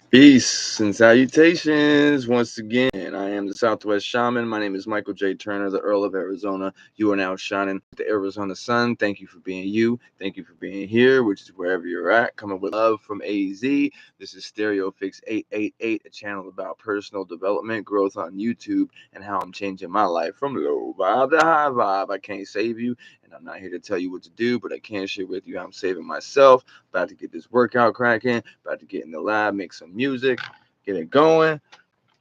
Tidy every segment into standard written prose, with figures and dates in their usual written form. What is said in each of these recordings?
Peace and salutations once again. I am the SouthWst Shaman. My name is Michael J. Turner, the Earl of Arizona. You are now shining with the Arizona sun. Thank you for being you. Thank you for being here, which is wherever you're at. Coming with love from AZ. This is StereoPHiX 888, a channel about personal development, growth on YouTube, and how I'm changing my life from low vibe to high vibe. I can't save you, and I'm not here to tell you what to do, but I can share with you how I'm saving myself. About to get this workout cracking, about to get in the lab, make some music, get it going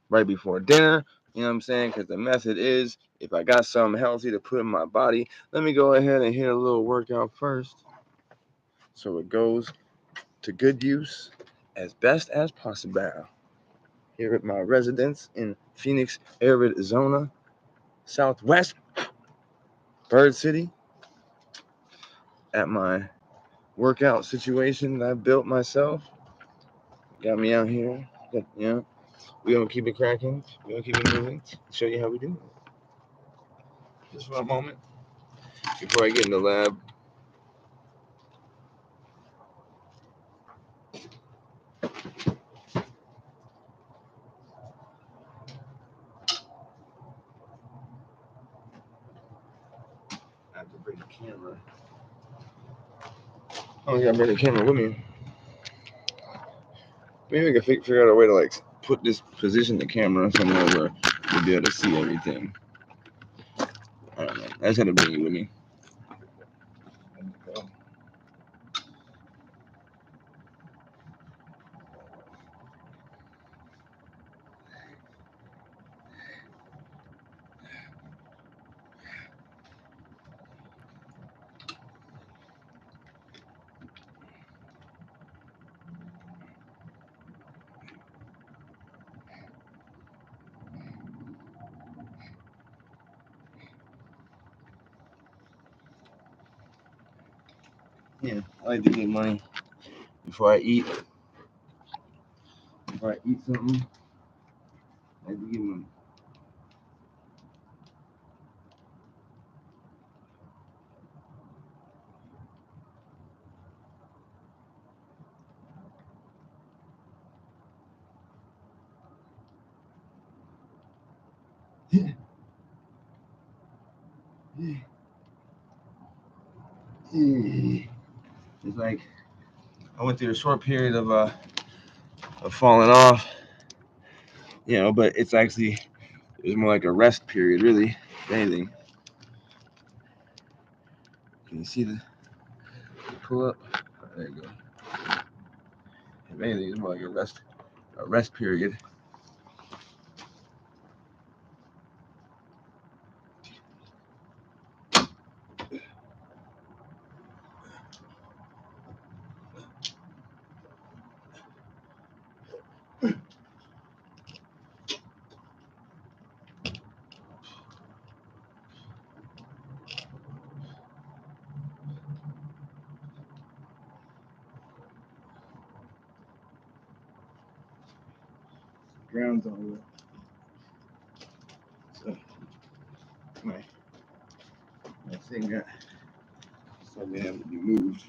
right before dinner. You know what I'm saying? Because the method is, if I got something healthy to put in my body, let me go ahead and hit a little workout first, so it goes to good use as best as possible. Here at my residence in Phoenix, Arizona, Southwest, Bird City, at my workout situation that I built myself. Got me out here. We're going to keep it cracking. We're going to keep it moving. Show you how we do it. Just for a moment before I get in the lab. I have to bring the camera. I don't think I bring the camera with me. Maybe we can figure out a way to put this position the camera somewhere where we'll be able to see everything. I don't know. I just had to bring it with me. Yeah, I like to get money before I eat. Before I eat something, I like to get money. It's like I went through a short period of falling off, but it's actually more like a rest period, really. If anything, can you see the pull up? There you go. If anything, it's more like a rest period. Ground's all wet. So my thing got something having to be moved.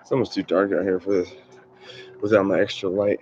It's almost too dark out here for this without my extra light.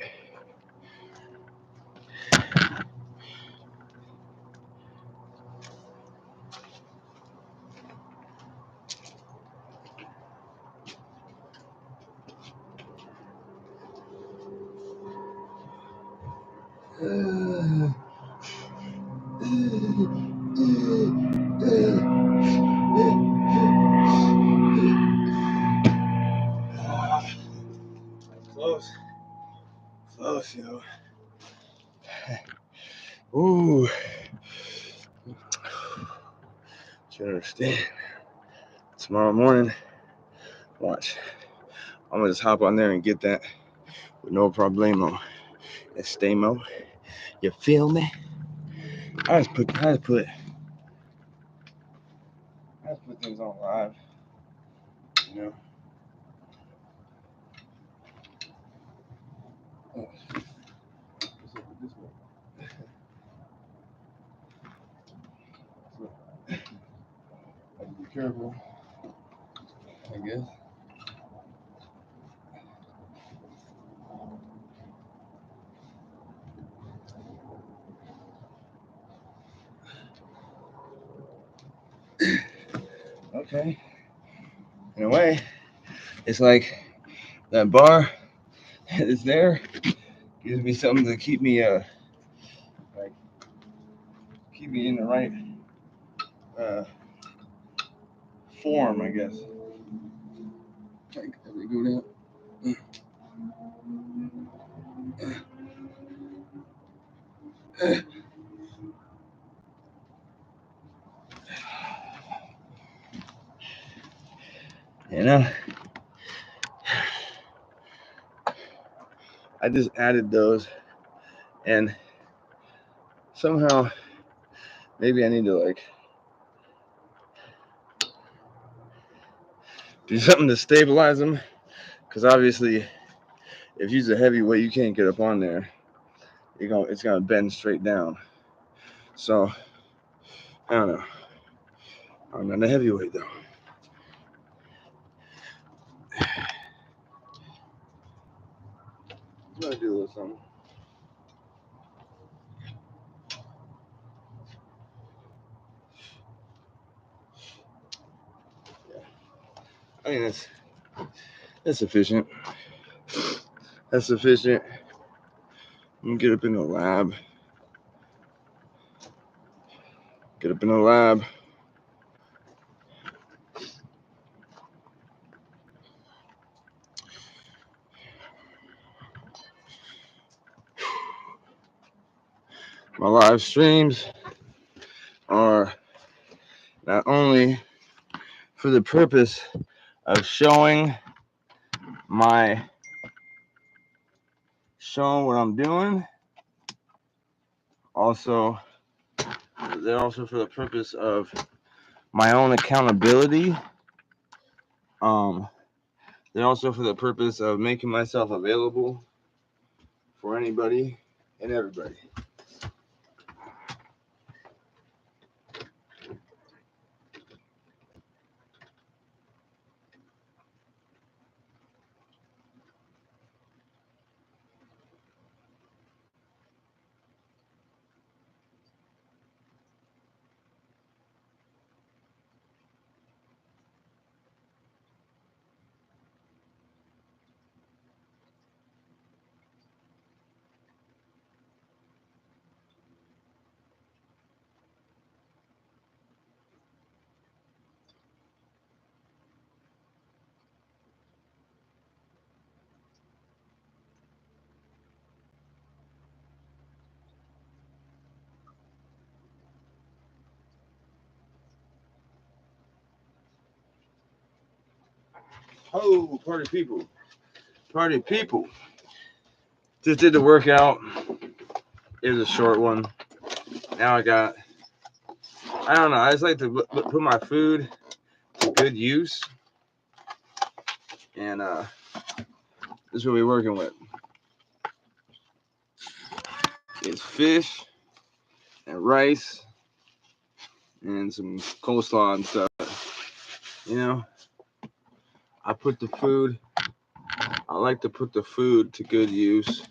Close, Ooh. You understand? Tomorrow morning, watch. I'm gonna just hop on there and get that with no problemo. Estemo. You feel me? I just put things on live, you know. This way. Have to be careful, I guess. Okay. In a way, it's like that bar is there. Gives me something to keep me like keep me in the right form, I guess. Like as we go down. You know, I just added those, and somehow maybe I need to like do something to stabilize them, because obviously if you use a heavy weight you can't get up on there. It's gonna bend straight down. So I don't know. I'm not a heavyweight though. I'm gonna do a little something. Yeah. I think that's sufficient. That's sufficient. I'm gonna get up in the lab. Get up in the lab. My live streams are not only for the purpose of showing what I'm doing, they're also for the purpose of my own accountability. They're also for the purpose of making myself available for anybody and everybody. Oh, party people. Party people. Just did the workout. It was a short one. Now I don't know. I just like to put my food to good use. And this is what we're working with. It's fish and rice and some coleslaw and stuff. You know, I like to put the food to good use.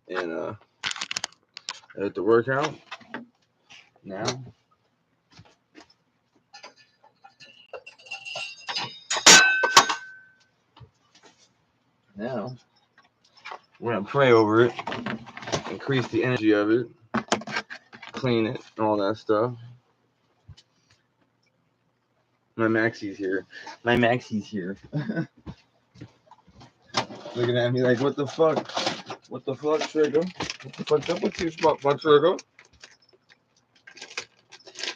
And at the workout now. Now we're gonna pray over it, increase the energy of it, clean it, and all that stuff. My Maxie's here. Looking at me like, what the fuck? What the fuck, Trigger? What the fuck's up with you, fuck, Trigger?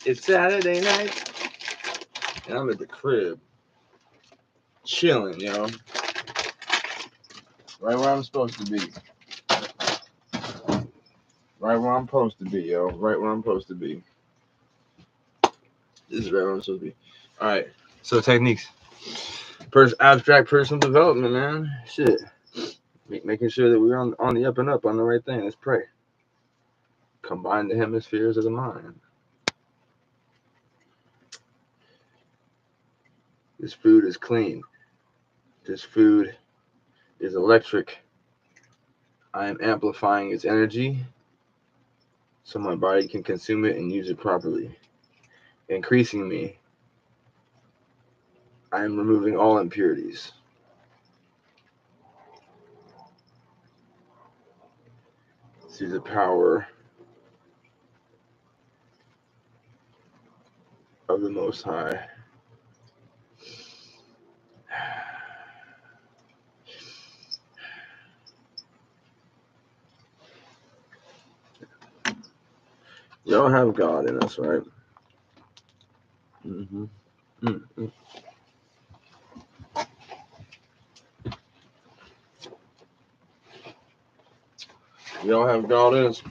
It's Saturday night, and I'm at the crib, chilling, yo. Right where I'm supposed to be. Right where I'm supposed to be, yo. Right where I'm supposed to be. This is right where I'm supposed to be. All right. So techniques. Abstract personal development, man. Shit. Making sure that we're on the up and up, on the right thing. Let's pray. Combine the hemispheres of the mind. This food is clean. This food is electric. I am amplifying its energy so my body can consume it and use it properly. Increasing me. I am removing all impurities. Through the power of the Most High. Y'all have God in us, right? Mm-hmm. Mm-hmm. Y'all have God in us.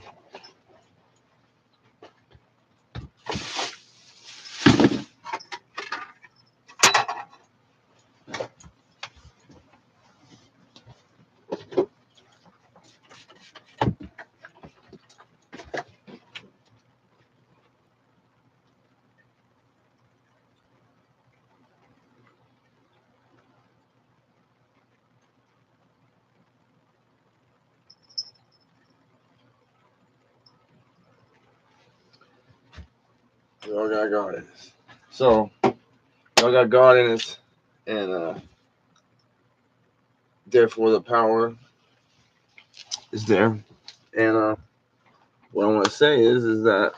Y'all got God in us. So, y'all got God in us, and therefore the power is there. And what I want to say is that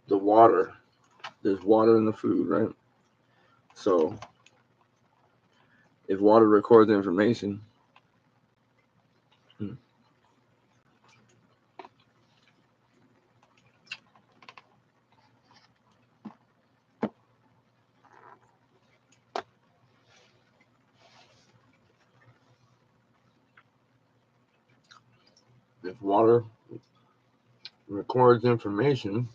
the water, there's water in the food, right? So, if water records information, if water records information,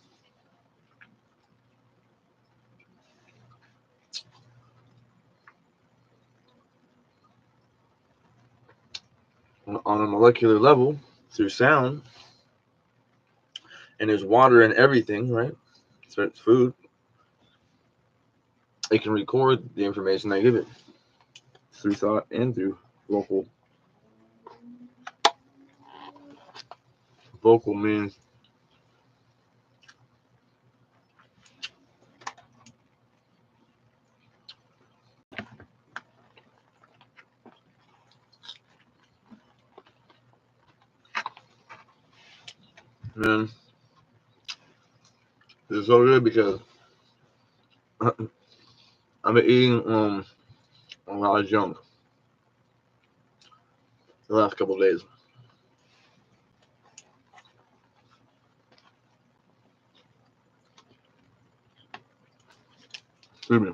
on a molecular level through sound, and there's water in everything, right? So it's food. It can record the information I give it through thought and through vocal means. Man, it's so good because I've been eating a lot of junk the last couple of days. Excuse me.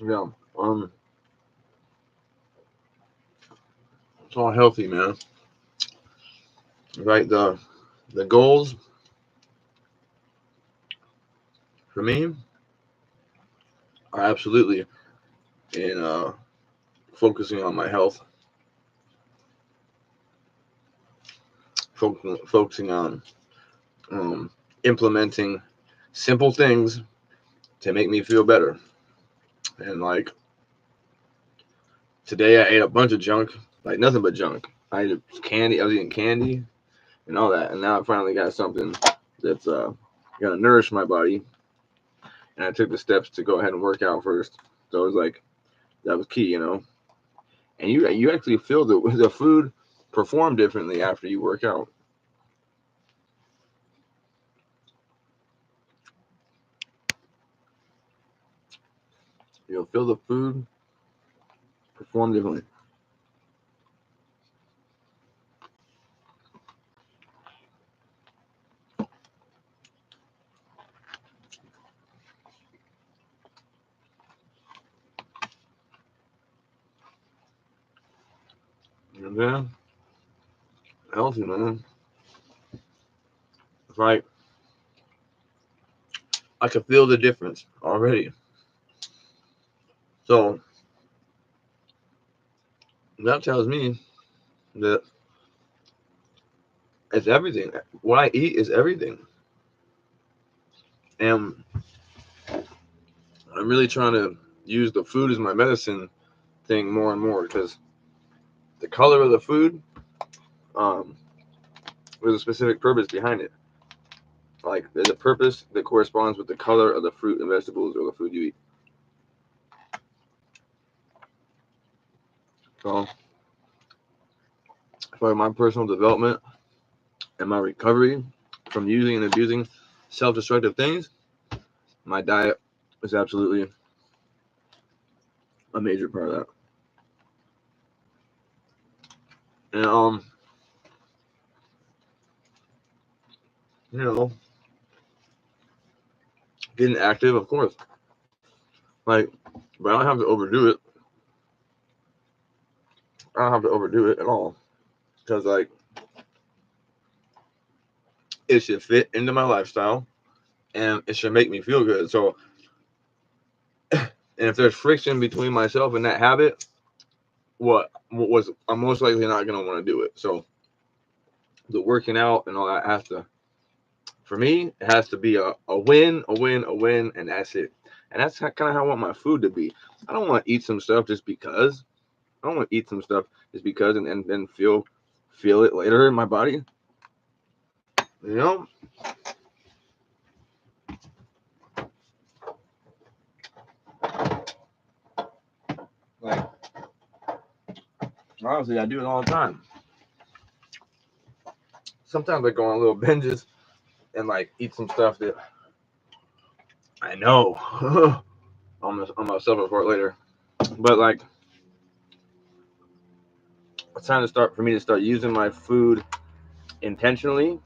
Yeah. It's all healthy, man. Right. The goals for me are absolutely in focusing on my health, focusing on implementing simple things to make me feel better. And like today, I ate a bunch of junk, like nothing but junk. I ate candy. I was eating candy and all that, and now I finally got something that's gonna nourish my body. And I took the steps to go ahead and work out first. So it was like that was key, you know. And you actually feel the food perform differently after you work out. You'll feel the food perform differently. Yeah, healthy, man. It's like I can feel the difference already. So that tells me that it's everything. What I eat is everything. And I'm really trying to use the food as my medicine thing more and more, because the color of the food, there's a specific purpose behind it. Like, there's a purpose that corresponds with the color of the fruit and vegetables or the food you eat. So, for my personal development and my recovery from using and abusing self-destructive things, my diet is absolutely a major part of that. And getting active, of course. Like, but I don't have to overdo it. I don't have to overdo it at all, because like it should fit into my lifestyle and it should make me feel good. So, and if there's friction between myself and that habit, I'm most likely not gonna want to do it. So the working out and all that has to, for me, it has to be a win, and that's it. And that's kind of how I want my food to be. I don't want to eat some stuff just because. I don't want to eat some stuff just because and then feel it later in my body. You know? Like, honestly, I do it all the time. Sometimes I go on little binges and like eat some stuff that I know I'm gonna suffer for it later. But like, it's time to start for me to start using my food intentionally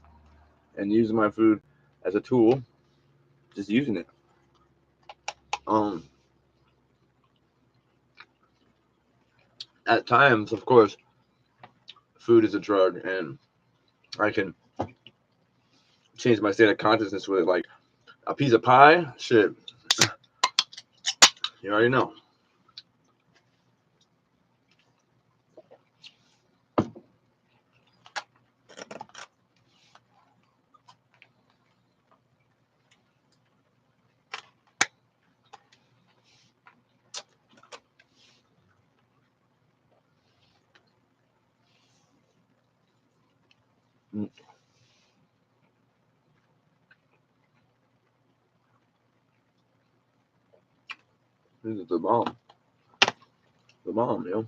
and using my food as a tool, just using it. At times, of course, food is a drug, and I can change my state of consciousness with it. Like a piece of pie, shit, you already know. This is the bomb, yo.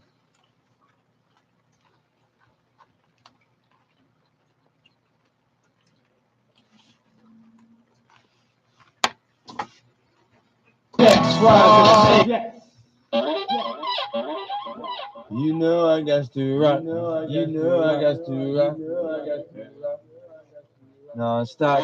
You know I got to rock. You know I got to rock. Non-stop.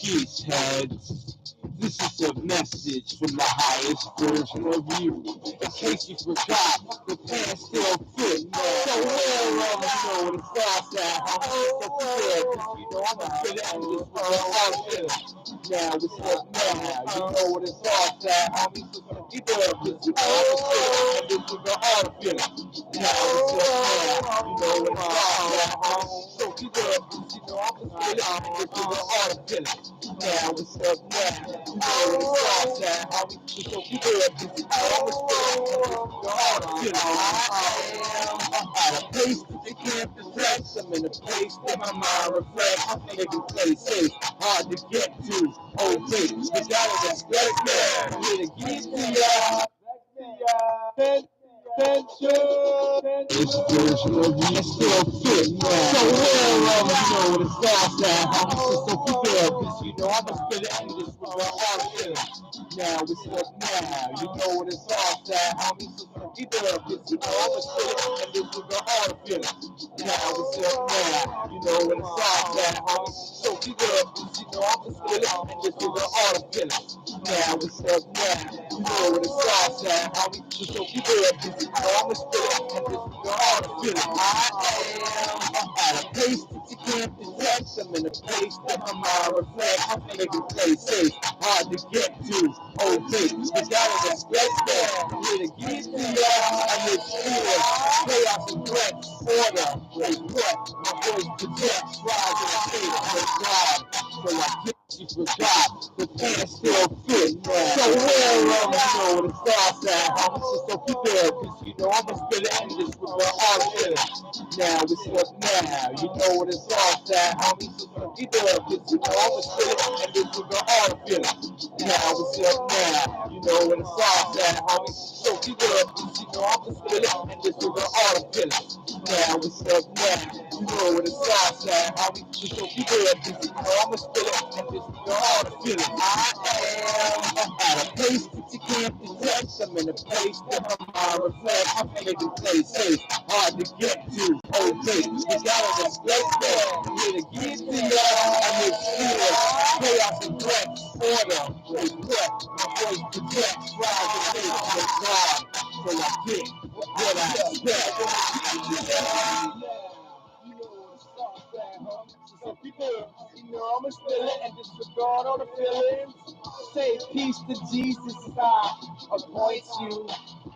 Peace heads. This is a message from the highest version of you. In case you forgot, the pants still fit. So where all the know the sauce at, homie? So prepare, cause you know I'm a fit at this with the hard. Now it's up now, you know what it's all at, homie. So keep it up, cause you know I'm a fit and this is the hard feeling. Now it's up now, you know what it's all at, homie. So keep it up, cause you know I'm a fit and this is the hard feeling. Now it's up now, you know what it's all at, homie. So keep it up, cause you know I'm a fit and this is the hard feeling. I am at a place that they can't possess. I'm in in a place that my mind reflects. I'm making places hard to get to. Oh wait, we gotta respect that. I'm here to get to y'all. This version of me is still fit. So where you know what it's all at, homie. So keep it up, 'cause you know I'ma spit it in this with my heart. Now it's up now, you know what it's all at, homie. So keep it up, 'cause you know I'ma spit it in this with my heart. Now it's up now, you know what it's all at, homie. So keep it up, 'cause you know I'ma spit it in this with my heart. Now it's up now, you know what it's all at, homie. So keep it up, 'cause you know I'ma spit it in this with my heart. I am at a place that you can't detect. I'm in a place that my mind reflects. I'm making places hard to get to. Oh, wait, you gotta respect that. I'm here to get to y'all. I'm here to feel chaos and threats. Order, wait, what? My voice protects. Rise in the state of God. So I get you forgot. The pants still fit. So where you know what it's all at, homie. So keep it up, 'cause you know I'ma spit it in this with my heart. Now it's up now, you know what it's all at, homie. So keep it up, 'cause you know I'ma spit it and this with my heart feeling. Now it's up now, you know what it's all at, homie. So keep it up, 'cause you know I'ma spit it and this with my heart feeling. Now it's up now, you know what it's all at, homie. So keep it up, 'cause you know I'ma spit it and this with my heart feeling. I am at a place that you can't detect. I'm in a place that my mind reflects. I'm making places hard to get to. Oh, wait, you gotta respect that. I'm here to get to y'all. I'm here to feel chaos and threats. Order, wait, what? My voice protects. Rise and take the God. So I get what I expect. So people, you know, I'ma spill it and disregard all the feelings. Say peace to Jesus as I appoint you.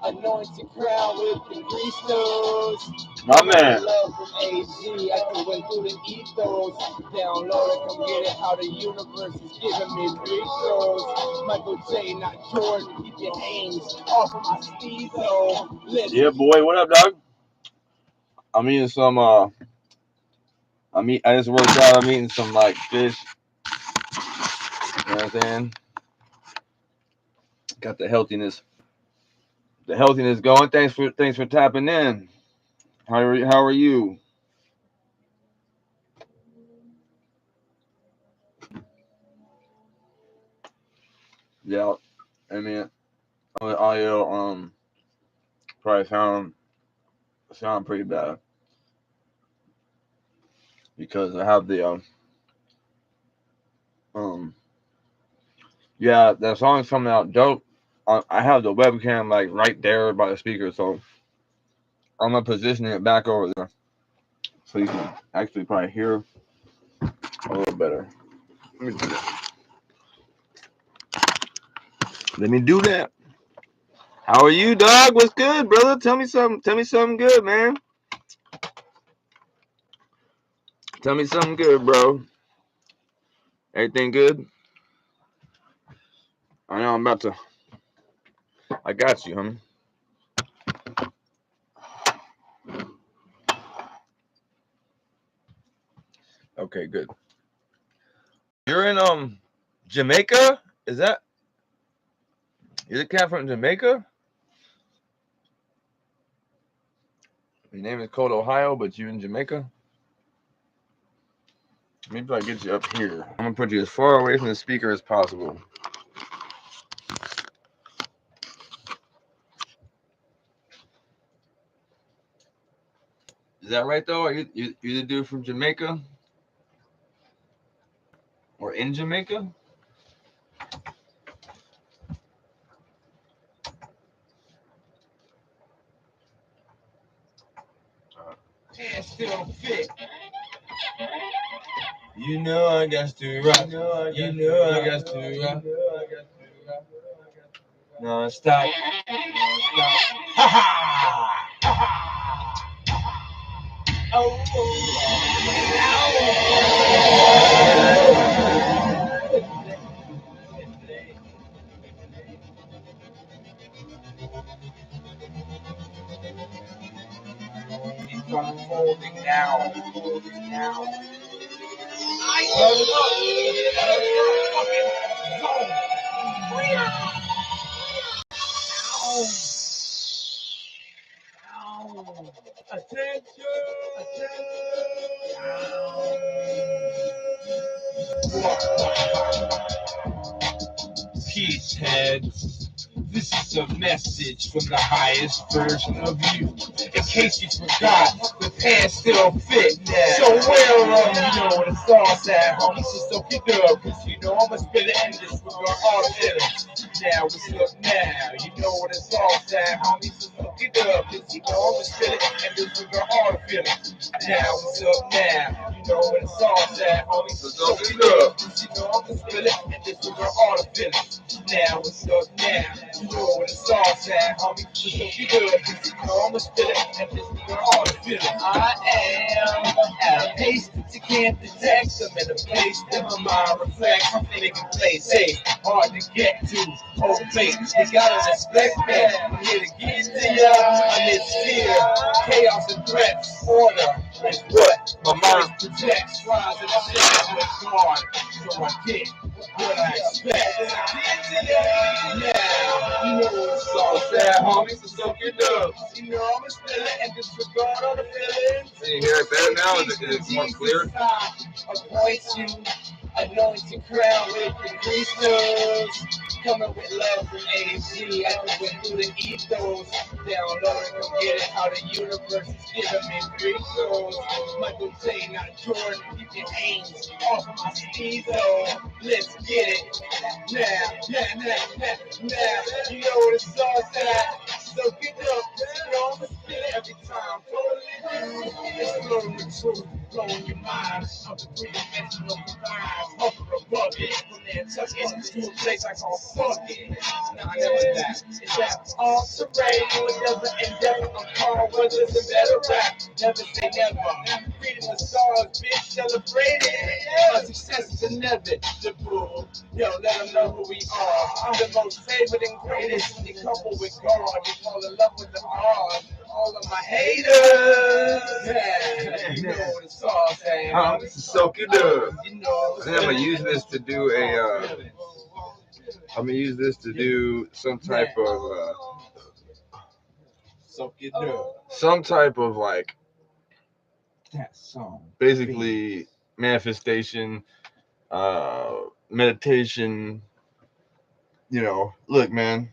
Anointed crown with the Christos. My man. Love from AG. I can went through the ethos. Download it, come get it. How the universe is giving me free throws. Michael J, not Jordan. Keep your aims off of my speed though. Yeah, boy. What up, dog? I'm eating some. I just worked out. I'm eating some like fish. You know what I'm saying? Got the healthiness. The healthiness going. Thanks for tapping in. How are you? Yeah, I mean, on the audio probably sound pretty bad because I have the yeah, that song's coming out dope. I have the webcam like right there by the speaker, so I'm gonna position it back over there so you can actually probably hear a little better. Let me do that. Let me do that. How are you, dog? What's good, brother? Tell me something. Tell me something good, man. Tell me something good, bro. Everything good? I know I'm about to. I got you, homie. Okay, good. You're in Jamaica? Is that you're the cat from Jamaica? Your name is Code Ohio, but you in Jamaica? Maybe I get you up here. I'm gonna put you as far away from the speaker as possible. Is that right though? Are you the dude from Jamaica? Or in Jamaica? And still fit. You know I got to rock. You know I got to rock. Non-stop. Ha ha! Oh, unfolding now. Peace heads. This is a message from the highest version of you. In case you forgot, the pants still fit. So wear them, you know what it's all at, homie. So soak it up, cause you know I'ma spit it in this with all the feelings. Now what's up now? You know what it's all at, homie. So soak it up, cause you know I'ma spit it in this with all the feelings. Now what's up now? You know what it's all at, homie. So soak it up, cause you know I'ma spit it in this with all the feelings. Now what's up now? You know what it's all at, homie. So soak it up, cause you know I'ma spit it in this with all the feelings. I am at a pace that you can't detect. I'm in a place that my mind reflects. I'm thinking place, hey, hard to get to. Oh, wait, you gotta respect me. I'm here to get to ya. Amidst fear, chaos and threats. Order is what my mind projects. Rise and shine with God, so I get what I expect. Now, you know it's all sad, homie, so soak it up. You know I'm a spiller and disregard all the feelings. Can you hear it better now? Is it more clear? Appoint you, anoint your crown with the crystals. Coming with love from AZ, I went through the ethos. Download and go get it, how the universe is giving me free throws. Michael J, not Jordan, keep your aims off of my steezo. Let's get it. Now, you know what it's all at. So get up, you know I'm a spit every time. Totally new, exploring the truth, blowing your mind. I'm the three-dimensional vibes, hovering above it. From there, touch it to a place I call fuck it. Nah, never that. It's that all terrain, another endeavor. I'm calling brothers and better rap. Never say never. Reading the stars, bitch, celebrating. My success is inevitable. Yo, let them know who we are. I'm the most favored and greatest. You couple with God, you fall in love with the art. All of my haters, yeah, you know what it's all saying. This is so good. You know, I think I'm gonna use this to do I'm gonna use this to do some type of like that song. basically manifestation, meditation. You know, look, man.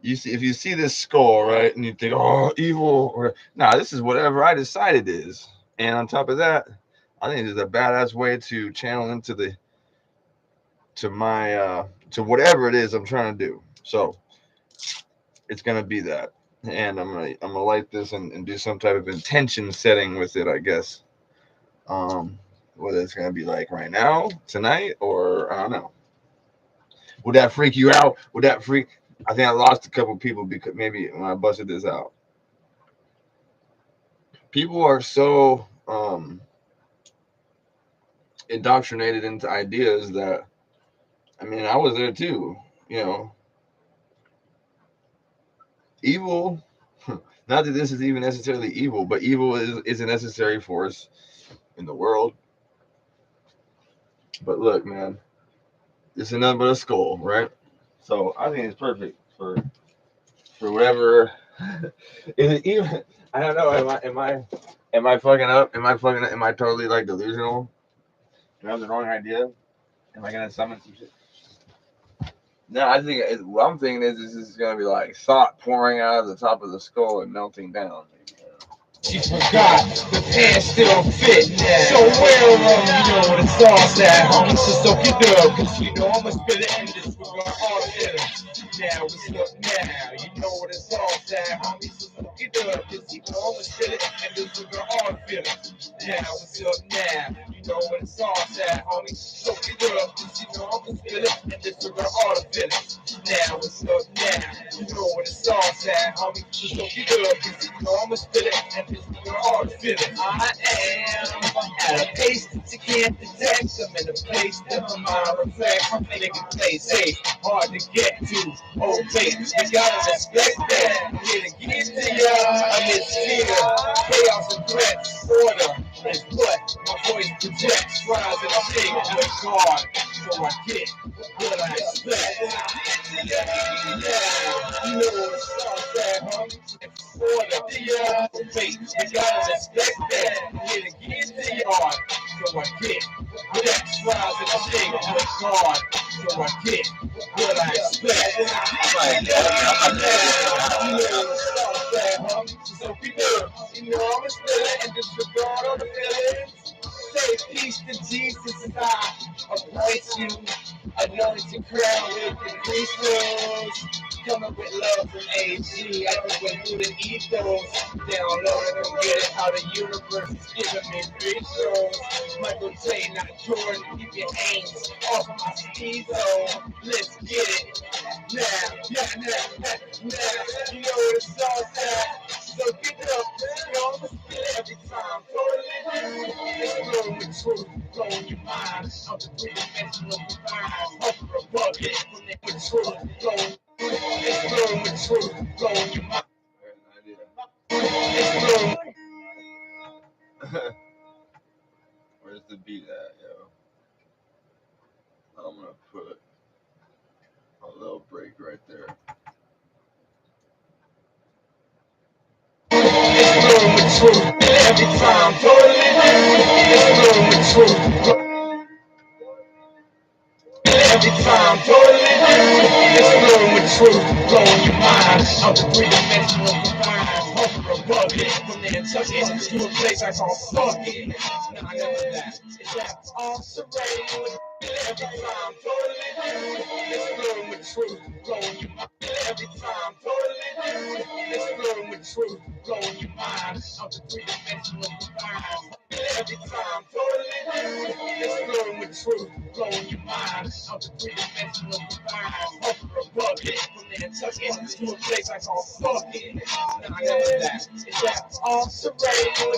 You see, if you see this skull, right, and you think, oh, evil, or nah, this is whatever I decide it is. And on top of that, I think it's a badass way to channel into to whatever it is I'm trying to do. So it's gonna be that, and I'm gonna light this and do some type of intention setting with it, I guess. Whether it's gonna be like right now, tonight, or I don't know. Would that freak you out? Would that freak? I think I lost a couple people because maybe when I busted this out. People are so indoctrinated into ideas that, I mean, I was there too. You know, evil. Not that this is even necessarily evil, but evil is a necessary force in the world. But look, man, it's nothing but a skull, right? So I think it's perfect for whatever. Is it even? I don't know. Am I fucking up? Am I fucking up? Am I totally like delusional? Do I have the wrong idea? Am I gonna summon some shit? No, I think what I'm thinking is this is gonna be like thought pouring out of the top of the skull and melting down. She forgot the pants still fit. So wear them, you know what it's all at, homie. So soak it up, cause you know I'ma spit it in this with all the feelings. Now what's up now? You know what it's all at, homie. So soak it up, cause you know I'ma spit it in this with all the feelings. Now what's up now? You know what it's all at, homie. Soak it up, cause you know I'ma spit it in this with all the feelings. Now what's up now? You know what it's all sauce at, homie. Just don't get up, cause you know I'ma spill it, and this is where all the feeling. I am at a pace that you can't detect. I'm in a place that my mind reflects. I'm making plays safe, hard to get to. Oh, babe, you gotta respect that. I'm here to get to ya. Amidst fear, chaos and threats, order is what my voice projects. Rise and shake with guard, so I get what I expect. Yeah, you know what's up there, homie. Order, yeah, babe, you gotta respect that. I'm here to get to ya. So I get next. Rise and shake with guard, so I get what I expect. You know what's up there, homie. So be good. You know I'm a spiller and disregard all the feelings. Say peace to Jesus as I appoint you. Anointed crown with the crystals. Coming with love from AG. I know when you the ethos. Download it and get it how the universe is giving me free throws. Michael J, not Jordan. Keep your aims off my steezo. Let's get it. Now, you know what it's all at. So get up, you know, I'ma spit it every time. Totally new. It's blowing with truth, blowing your mind. I'm the three-dimensional divine. Over a bucket, when they with truth, blowing. It's blowing with truth, blowing your mind. It's blowing. Where's the beat at, yo? I'm gonna put a little break right there. It's blowing with truth, every time. Totally new. It's blowing with truth. Every time, totally new. It's blowing with truth, blowing your mind. I'm the three-dimensional divine. Over a bucket, from there Kentucky to a place I call fucking. Nah, I never that. It's that all serene. Every time, totally new. It's blowing with truth, blowing your mind. Every time, totally new. It's blowing with truth, blowing your mind. I'm the three-dimensional divine. Every time, totally new. It's blowing with truth, blowing your mind. I'm the three-dimensional divine. Over a bucket, from there Kentucky to a place I call fucking. Nah, I never that. It's that all serene.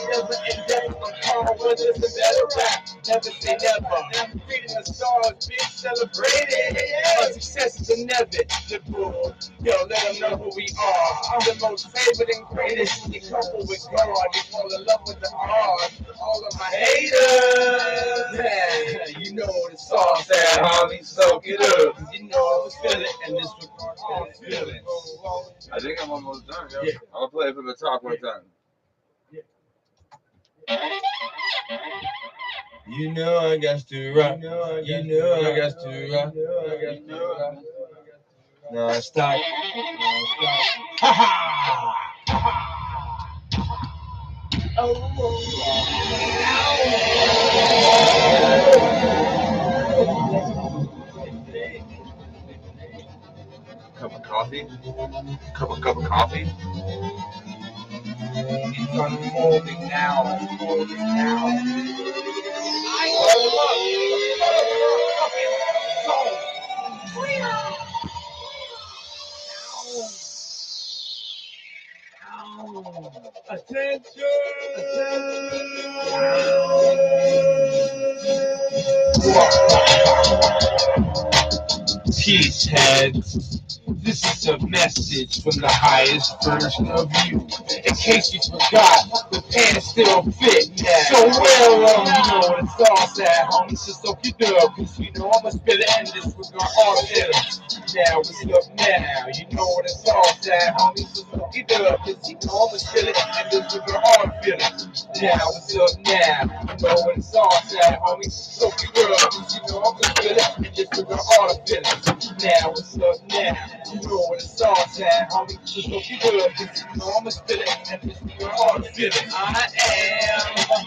Never endeavor. I'm calm, whether it's a better rap. Never say never. Reading the stars, being celebrated. My success is inevitable. Yo, let them know who we are. I'm the most favored and greatest. You couple with God, you fall in love with the art. All of my haters, man, you know what it's all that, homie. Soak it up. You know I was feeling, and this was all feelings. I think I'm almost done, yo. Yeah. I'm gonna play it from the top one time. You know I got to rock. You know I got to rock. No, stop. Ha ha! Cup of coffee? Cup of coffee? It's unfolding now. Unfolding now. Attention! Peace heads. This is a message from the highest version of you. In case you forgot, the pants still fit. So well, you know what it's all at, homie. So soak it up, cause you know I'ma spill it and disregard all feelings. Now what's up now? You know what it's all at, homie. So soak it up, cause you know I'ma spill it and disregard all feelings. Now what's up now? You know what it's all at, homie. So soak it up, cause you know I'ma spill it and disregard all the feelings. Now what's up now? You know what it's all at, homie. So soak it up, cause you know I'ma spill it and disregard all the feelings. I am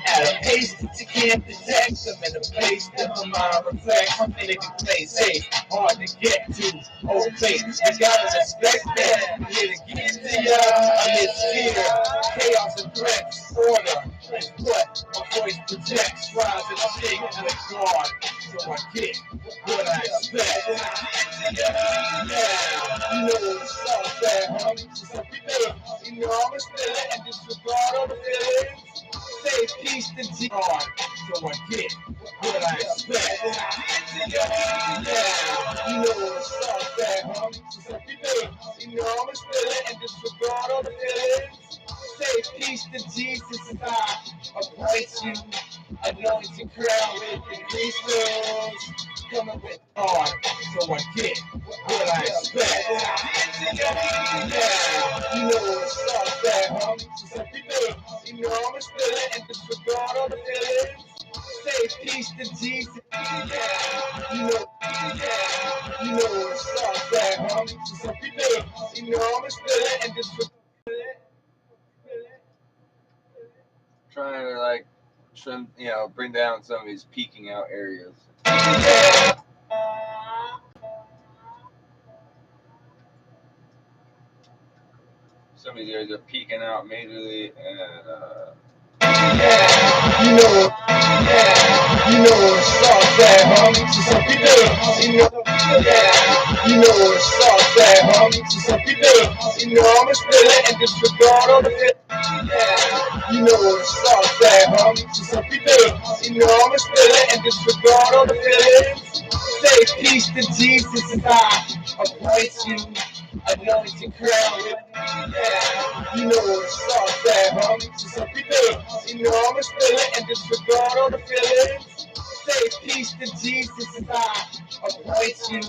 at a pace that you can't detect. I'm in a place that my mind reflects. I'm making plays safe, hard to get to. Oh, place, you gotta respect that. I'm here to get to ya. Amidst fear, chaos and threats, order is what my voice projects. Rise and shake with guard, so I get what I expect. Yeah, you know it's all that, homie. So be there. You know I'ma spill it and disregard all the feelings. Say peace to G. So I get what I expect. Yeah, you know it's all that, homie. So be there. You know I'ma spill it and disregard all the feelings. Say peace to Jesus as I appoint you. Anointed crown with the crystals. Coming with hard, so I get what I expect. Yeah, you know it's all that, homie. So be there. You know I'ma spill it and disregard all the feelings. Say peace to Jesus. Yeah, you know it's all that, homie. So be there. You know I'ma spill it and disregard. Trying to like trim, bring down some of these peeking out areas. Some of these areas are peeking out majorly, and you know it's all that, homie. So be there. You know it's all that, homie. So be there. You know I'ma spill it and disregard all the feelings. You know it's all that, homie. So be there. You know I'ma spill it and disregard all the feelings. Say peace to Jesus as I appoint you. Anointed crown with you know it's all that, homie. So be there. You know I'ma spill it and disregard all the feelings. Say peace to Jesus as I appoint you.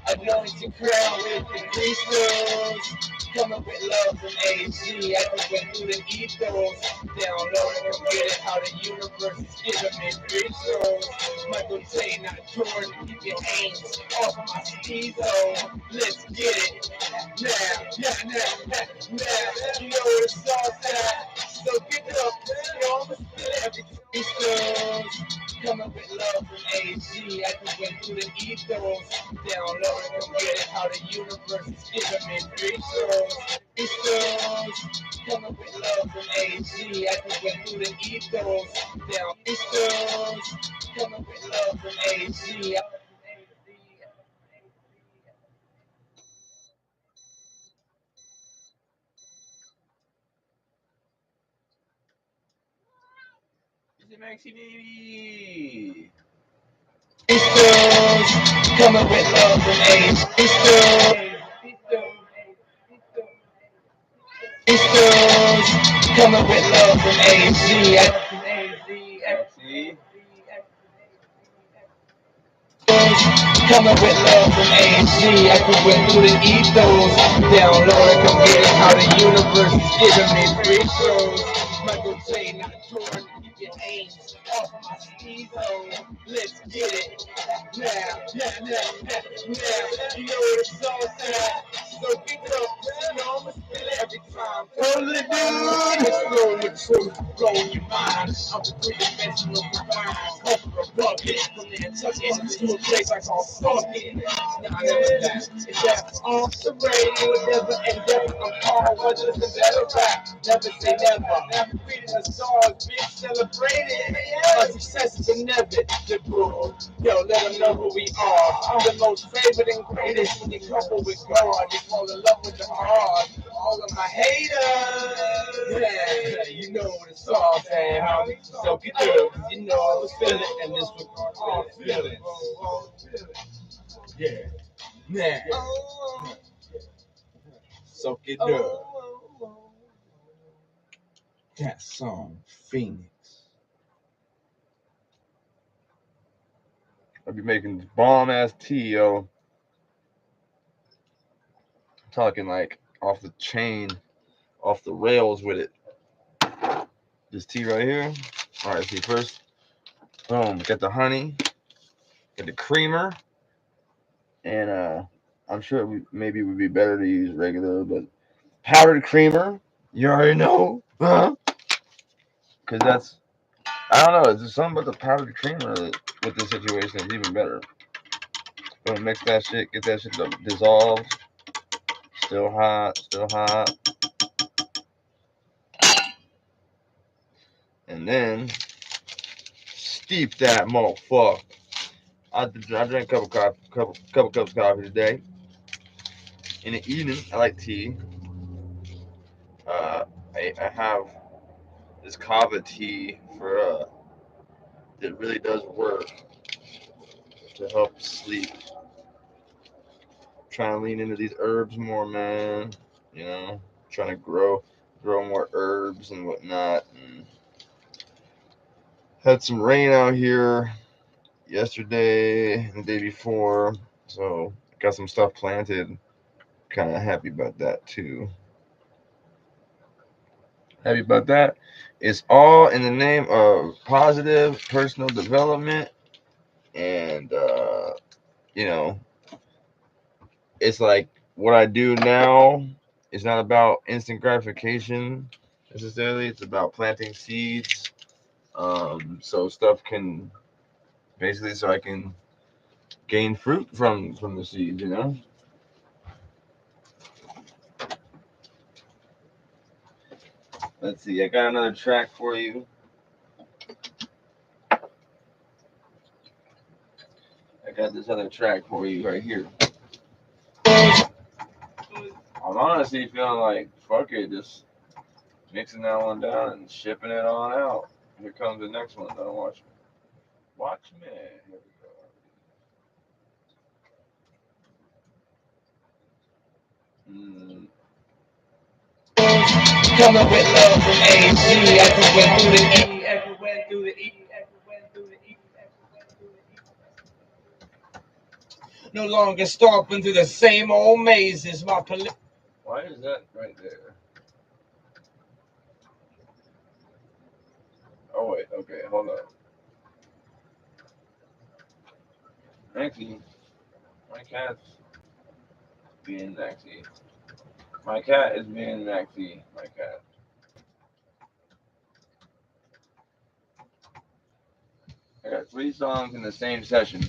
Anointed crown with the crystals. Coming with love from AG. I just went through the ethos. Down low and forget it how the universe is giving me crystals. Michael J, not Jordan. Keep your aims off my steezo. Let's get it. Now. You know it's all that. So get up. You know I'ma spill every crystals. Coming with love from AG. I just went through the ethos. Down low and forget it how the universe is giving me crystals. Coming with love from AG. I just went through the ethos. Down crystals. Coming with love from AG. Maxi baby. Coming with love from AG. Coming with love from AG. See? Coming with love from AG. I could went through the ethos. Down low, I can get it how the universe is giving me free throws. Michael J, not Jordan. Keep your aims off my steezo. Let's get it. Now. You know it's all that. So get up. You know I'ma spill it every time. Holy dude. It's flowing with truth. Blowing your mind. I'm the three-dimensional divine. Over a bucket. From there, touch it to a place I call fucking. Nah, never that. If that's off the radio, never endeavor. I'm called what's the better rap. Never say never. Never beating the stars, bitch. Celebrated. My success is inevitable. Yo, let them know who we are. I'm the most favorite and greatest when you couple with God. You fall in love with the heart. All of my haters. Yeah, you know what it's all saying, homie. So get through. You know I was feeling it, and this was all feelings. Yeah. Nah. So get through. That song, Phoenix. I'll be making bomb ass tea, yo. Talking like off the chain, off the rails with it. This tea right here. All right, see first. Boom, get the honey, get the creamer, and I'm sure maybe it would be better to use regular, but powdered creamer. You already know, huh? Because that's I don't know. It's just something about the powdered creamer that, with this situation is even better. Gonna mix that shit, get that shit dissolved. Still hot, and then steep that motherfucker. I drank a couple cups of coffee today. in the evening, I like tea. I have this kava tea for that really does work to help sleep. Trying to lean into these herbs more, man. You know, trying to grow more herbs and whatnot. And had some rain out here yesterday and the day before, so got some stuff planted. Kind of happy about that too. Happy about that. It's all in the name of positive personal development, and you know, it's like what I do now is not about instant gratification necessarily. It's about planting seeds, so stuff can basically, so I can gain fruit from the seeds. You know. Let's see. I got another track for you. I got this other track for you right here. I'm honestly feeling like, fuck it, just mixing that one down and shipping it on out. Here comes the next one. Don't watch me. Watch me. Here we go. Coming with love from AG, ever went through the E, ever went through the E, ever went through the E, ever went through the E. No longer stomping through the same old mazes. Why is that right there? Oh wait, okay, hold on. Maxie, my cat's being Maxie. My cat is being Maxie. My cat. I got 3 songs in the same session.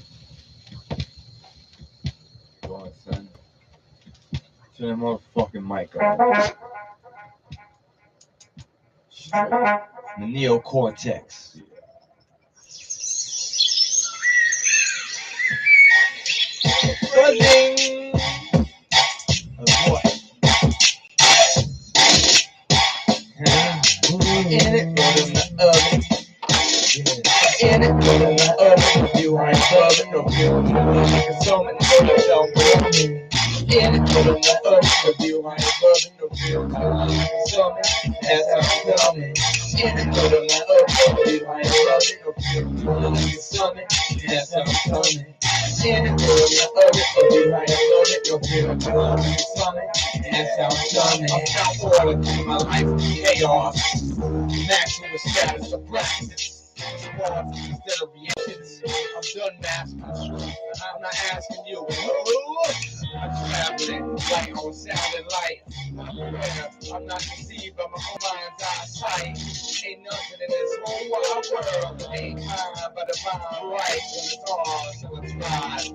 Go on, son. Turn the motherfucking mic on. The neocortex. Buzzing. Of what? In it, but in the oven. In it, but in the oven. You ain't buzzing, no feeling. Like a summon, so in it, but in the oven. You ain't buzzing, no feeling. Like a summon, that's how I'm coming. In it, but in the oven. You ain't buzzing, no feeling. Like a summon, that's how I'm coming. In it, but in the oven. You ain't buzzing, no feeling. Like a summon, that's how I'm coming. I'm not order to my life, chaos. Maximum status of practice. Response instead of reactions. I'm done masking the truth. I'm not asking you. I'm traveling light on sounding light. I'm not deceived by my own mind's eyesight. Ain't nothing in this whole wide world ain't mine by the mind right. When it's all till it's right.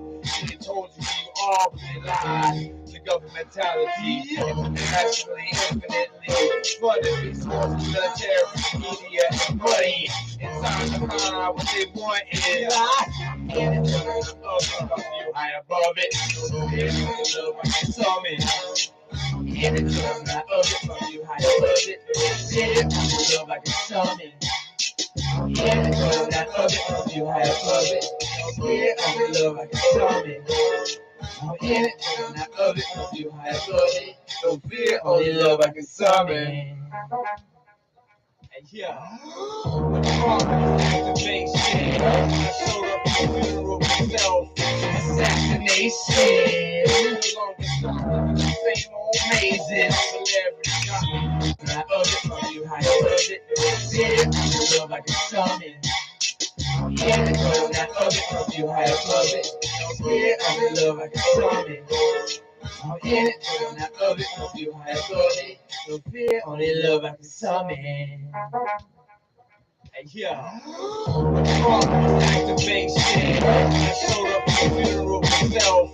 They told you all really lied. The government mentality, internationally, infinitely, funded resources, military, media, and money. Inside the mind, what they want is in it, you high above it. It's love like it's something. In it, I'm not of it, you high above it. In it, love like it's something. Yeah, I'm not of it, you high above it. Yeah, I'm love like it's something. I'm in it, I'm not of it, you high above it. No fear, only love like it's something. Yeah, activation. I showed up at the funeral myself. Assassination. No longer stuck in the same old mazes. Celebrity. Not of it, you high above it. Yeah, love like it's coming. Yeah, not of it, you high above it. Yeah, I'm in love like it's coming. I'm in it, but I'm not of it. You high above it. No fear, only love like it's coming. Yeah, activation. I showed up at the funeral myself.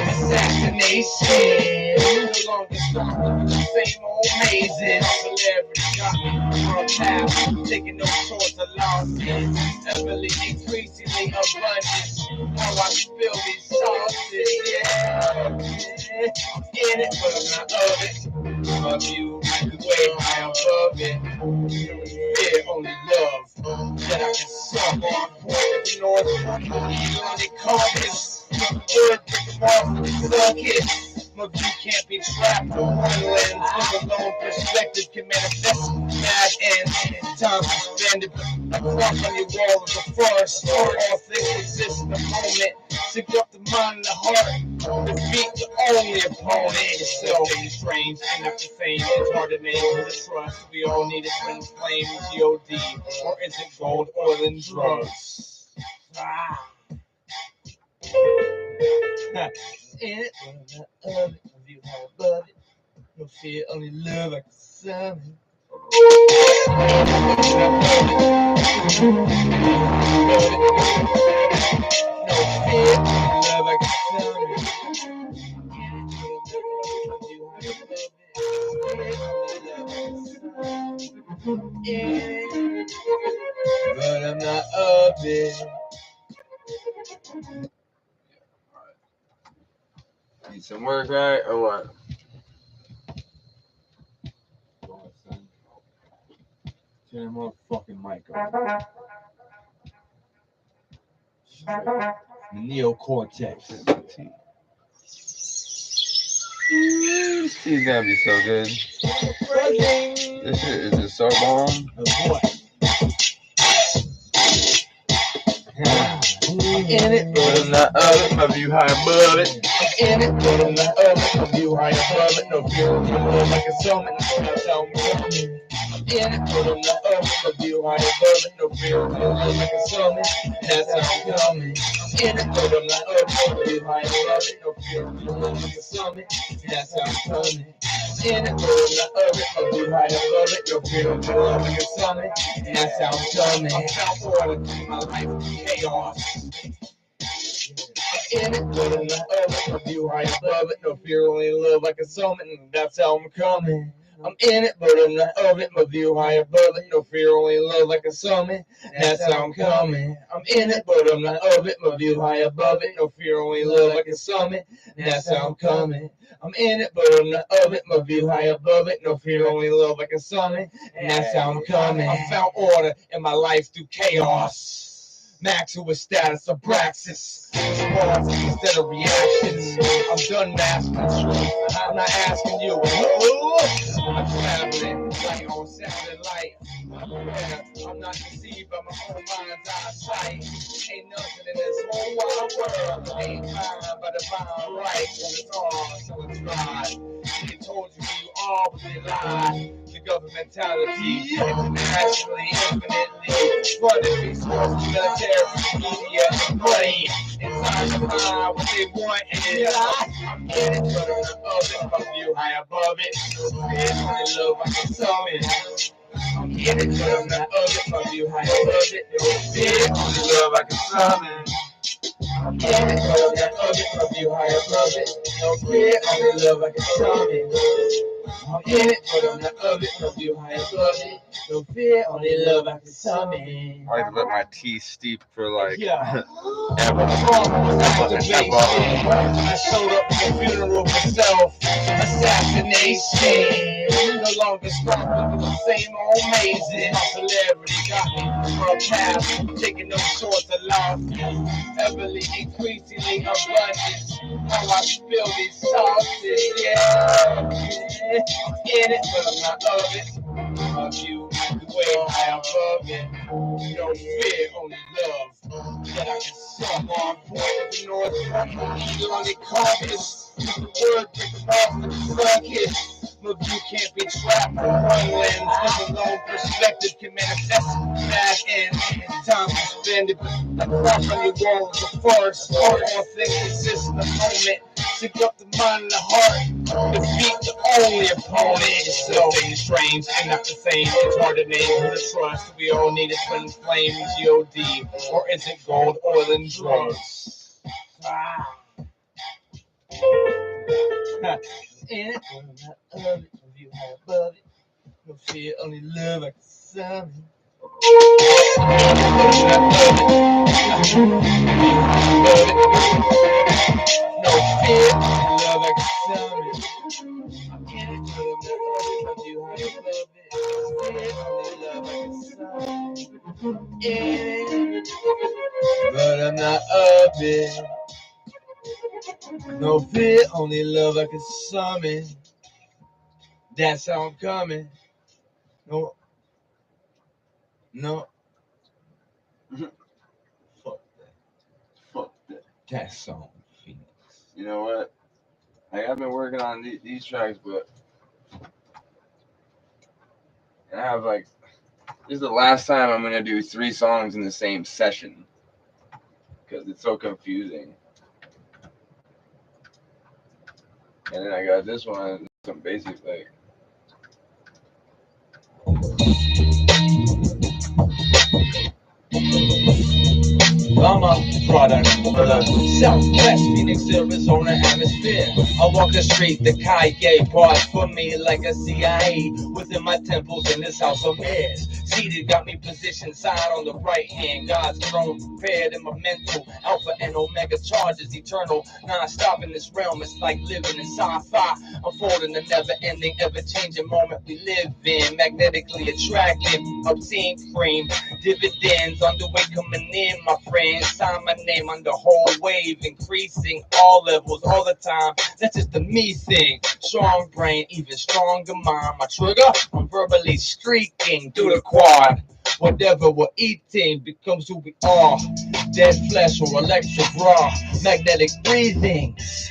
Assassination. No longer stuck in the same old mazes. Celebrity got me on path, taking no shorts or losses. Heavily increasingly abundant. How I feel these sauces, yeah. in it, but I'm not of it. Love you the way I am above it. Yeah, only love that I can suck on. Point the north, on the compass. Good, suck it. My view can't be trapped on one lens. Live alone, perspective can manifest mad ends. Time suspended, across on your wall of the forest. All things exist in the moment. Sick up the mind and the heart. Defeat the only opponent. It's so strange and not the same. It's hard to name who to trust. We all need a twin flame, G.O.D. Or is it gold, oil, and drugs? Ah. In it, but I'm not of it. Of you, how above it. No fear, only love like the sun. No fear, only love like the sun. But I'm not of it. Need some work, right? Or what? Turn that motherfucking mic on. The neocortex. This tea's gonna be so good. This shit is just so bomb. I'm in it, but I'm not of it. My view high above it. I'm in it, but I'm not of it. My view high above it. No fear, I'm love like a summit. That's how I'm coming. I'm in it, but I'm not of it. My view high above it. No fear, I'm love like a summit. That's how I'm coming. I'm in it, but I'm not of it. My view high above it. No fear, I'm love like a summit. That's how I'm coming. In it, but I'm not of it. My view high above it. No fear, I'm love like a summit. That's how I'm coming. I found order in my life, chaos. In it, but I'm not of it. My view high above it. No fear, only love like a summit. And that's how I'm coming. I'm in it, but I'm not of it. My view high above it. No fear, only love like a summit. That's how I'm coming. I'm in it, but I'm not of it. My view high above it. No fear, only love like a summit. That's how I'm coming. I'm in it, but I'm not of it. My view high above it. No fear, only love like a summit. And that's how I'm coming. I found order in my life through chaos. Maxwell status of Braxis. Response instead of reactions. I'm done masking truth. I'm not asking you. I'm traveling light on Saturday light. I'm not deceived by my own mind's eyesight. Ain't nothing in this whole wide world ain't mine by divine right. It's all so it's God. They told you who you are, but they lied. The governmentality, internationally, infinitely, flooded resources, military, media, money. Inside the mind, what they want is I'm in it, but I'm not of it. My view high above it. It's only love I can summon. I'm in it, but I'm not of it. My view high above it. No fear, only love I can summon. I'm in it, but I'm not of it. My view high above it. No fear, only love I can summon. I'm in it, but I'm not of it. My view high above it. No fear, only love I can summon. I like to let my tea steep for like Yeah. ever. I showed up at the funeral for self assassination. No longer struggling with the same old mazes. My celebrity got me for a path, taking no shorts of loss. Heavily increasingly abundant. How I spill these sauces, yeah. I'm in it, but I'm not of it. Love you the way I am above it. No fear, only love that I can suck on. Point of the north, eagle on the compass. The word gets off the circuit. My view can't be trapped on one lens. Live alone, perspective can manifest mad ends. Time suspended, across on your wall of the forest. All things exist in the moment. Sick up the mind and the heart. Defeat the only opponent. It's so strange and not the same. It's hard to name who to trust. We all need a twin flame, G.O.D. Or is it gold, oil, and drugs? Ah. In it, but I'm not of it. No view high above it. No fear, only love like the sun. No fear, only love love like a summer. I'm in it for the love, love you how you love it. Only love like a summer. In it, but I'm not of it. No fear, only love like a summer. That's how I'm coming. No, no. Fuck that. Fuck that. That song, Phoenix. You know what? I've been working on these tracks, but I have like, this is the last time I'm gonna do 3 songs in the same session because it's so confusing. And then I got this one, some basic like. I'm a product of the Southwest, Phoenix, Arizona atmosphere. I walk the street, the Kanye bars for me like a CIA within my temples in this house of mirrors. Seated, got me positioned side on the right hand. God's throne prepared in my mental. Alpha and Omega charges eternal. Non-stop in this realm, it's like living in sci-fi. Unfolding the never-ending, ever-changing moment we live in. Magnetically attractive, obscene cream. Dividends underway coming in, my friends. Sign my name on the whole wave, increasing all levels all the time. That's just the me thing. Strong brain, even stronger mind. My trigger, I'm verbally streaking through the quad. Whatever we're eating becomes who we are. Dead flesh or electric raw. Magnetic breathings.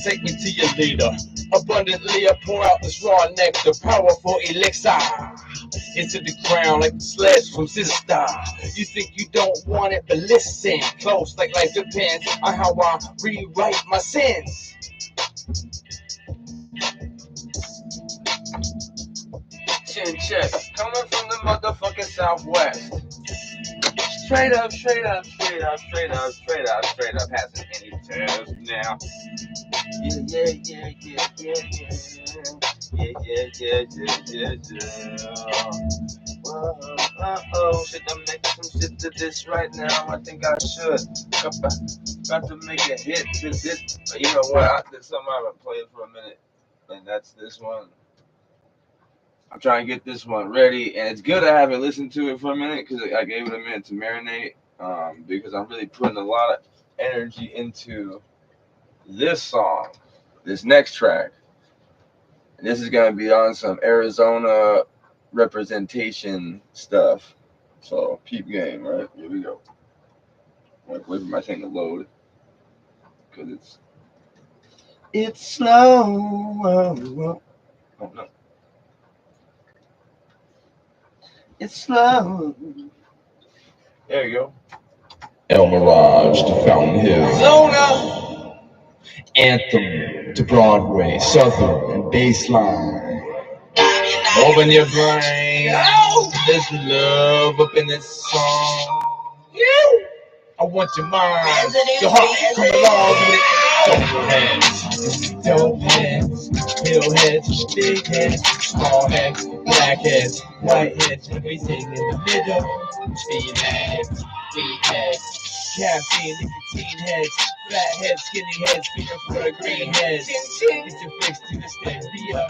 Take me to your leader. Abundantly, I pour out this raw nectar. Powerful elixir. Into the ground like the sledge from Sister. You think you don't want it, but listen close, like life depends on how I rewrite my sins. Chin check, coming from the motherfucking Southwest. Straight up, straight up, straight up, straight up, straight up, straight up, passing any test now. Yeah, yeah, yeah, yeah, yeah, yeah, yeah, yeah, yeah, yeah, yeah. Uh-oh, shit, I'm making some shit to this right now. I think I should. Got to make a hit to this. But you know what? There's something I haven't played for a minute, and that's this one. I'm trying to get this one ready, and it's good I haven't listened to it for a minute because I gave it a minute to marinate. Because I'm really putting a lot of energy into this song, this next track. And this is gonna be on some Arizona representation stuff. So keep game, right? Here we go. Wait for my thing to load because it's slow. Oh no. It's slow. There you go. El Mirage to Fountain Hills. Zona. Anthem to Broadway, Southern and baseline. Open your brain. There's love up in this song. I want your mind, your heart, come along with it. Dope heads, hill heads, big heads, small heads, black heads, white heads, everything in the middle. Speed heads, weed heads, caffeine, nicotine heads, fat heads, skinny heads, feeding for the green heads. Get your fix to the stereo.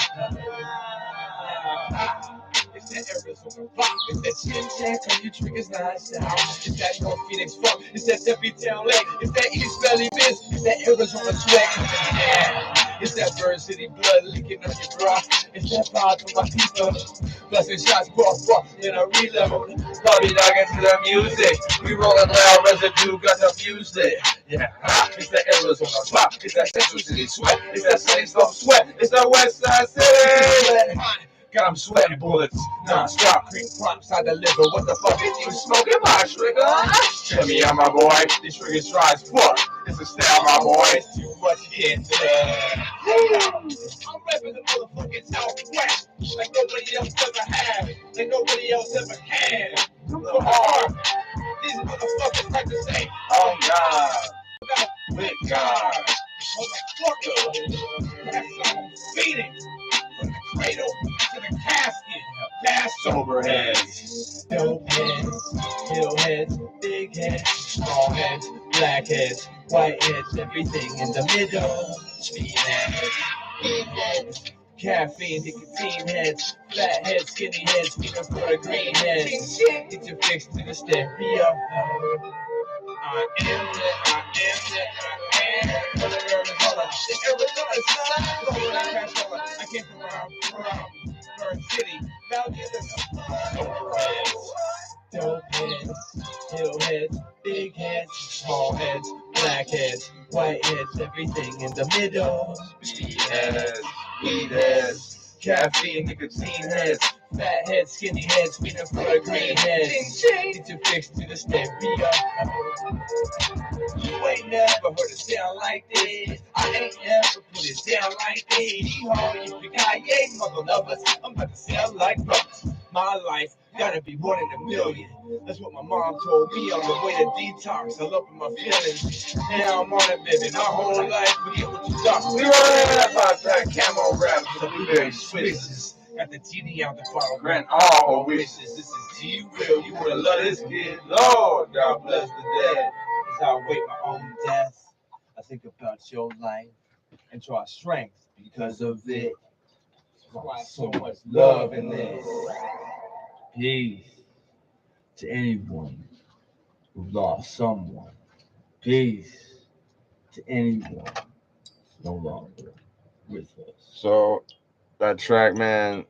It's that Arizona pop, it's that chin check on your triggers nice out. It's that North Phoenix funk, it's that Debbie Town Lake, it's that East Valley Biz, it's that Arizona swag. Yeah, it's that Bird City blood leaking on your bra. It's that vibe from my people. Blessing shots, bar, then I reload. Bobby dogging to the music. We rolling loud, residue got the music. Yeah, it's that Arizona pop, it's that Central City sweat, it's that Sunny Slope sweat, it's that West Side City. God, I'm sweating bullets, non-stop, cream props, I deliver. What the fuck is you smoking, my trigger? Check me out, my boy, this trigger dry as fuck. It's a style, my boy, it's too much hit. I'm rapping the motherfucking Southwest, like nobody else ever had, like nobody else ever can. Come on, these motherfuckers like to say, oh God, with God. Motherfucker, that's all feeding. From the cradle to the casket, fast sober heads, dope heads, hill heads, big heads, small heads, black heads, white heads, everything in the middle. heads, caffeine, nicotine heads, fat heads, skinny heads, peanut butter, green heads. Get your fix to the stereo. I am from Arizona, I came from First City, dope heads, hill heads, big heads, small heads, black heads, white heads, everything in the middle. Heads, weed heads, caffeine, nicotine heads, fat heads, skinny heads, peanut butter, green heads. Get your fix to the stereo. You ain't never heard it sound like this. I ain't never put it down like this. Yeehaw, yippee-ki-yay, mother lovers. I'm about to sound like brothers. My life gotta be one in a million. That's what my mom told me on the way to detox. I love my feelings. Now I'm on it, baby. My whole life, forget what you thought. We running about that camo rap, the blueberry swishes. Got the genie out the bottle, grant all my wishes. This is G Will, you would love this kid. Lord, God bless the dead. As I await my own death, I think about your life and draw strength because of it. Why so much love in this? Peace to anyone who lost someone. Peace to anyone no longer with us. So that track, man,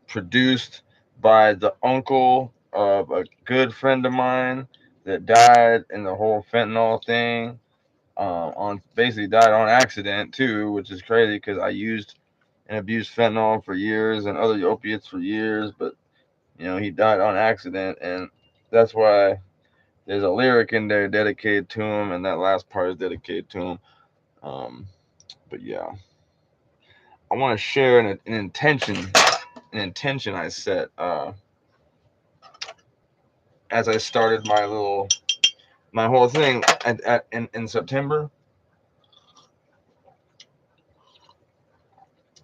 produced by the uncle of a good friend of mine that died in the whole fentanyl thing. On basically died on accident too, which is crazy because I used and abused fentanyl for years and other opiates for years, but you know he died on accident, and that's why there's a lyric in there dedicated to him, and that last part is dedicated to him. But yeah, I want to share an intention I set as I started my whole thing in September.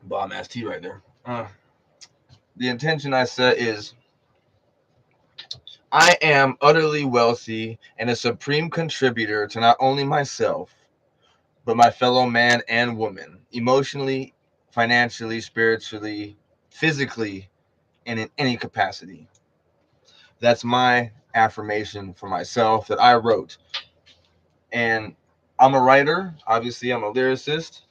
Bomb ass tea right there. The intention I set is I am utterly wealthy and a supreme contributor to not only myself, but my fellow man and woman, emotionally, financially, spiritually, physically, and in any capacity. That's my affirmation for myself that I wrote. And I'm a writer. Obviously, I'm a lyricist.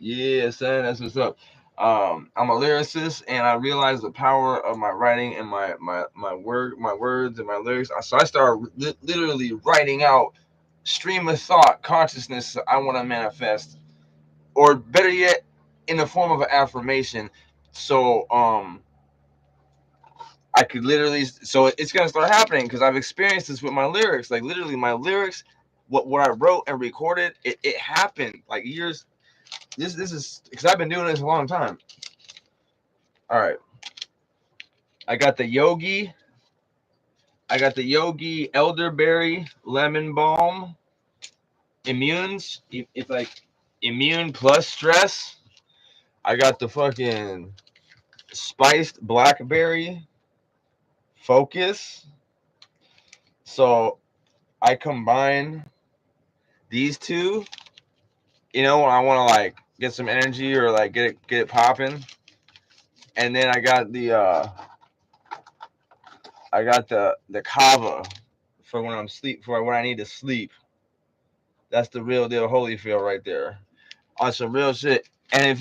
Yeah, son, that's what's up. I'm a lyricist, and I realized the power of my writing and my words and my lyrics. So I started literally writing out stream of thought, consciousness I want to manifest, or better yet, in the form of an affirmation. So I could literally, so it's gonna start happening because I've experienced this with my lyrics. Like literally, my lyrics, what I wrote and recorded, it happened like years. This is because I've been doing this a long time. All right, I got the Yogi elderberry lemon balm immunes. It's like immune plus stress. I got the fucking spiced blackberry focus. So I combine these two, when I want to like get some energy or like get it popping. And then I got the kava for when when I need to sleep. That's the real deal Holyfield right there. On some real shit. And if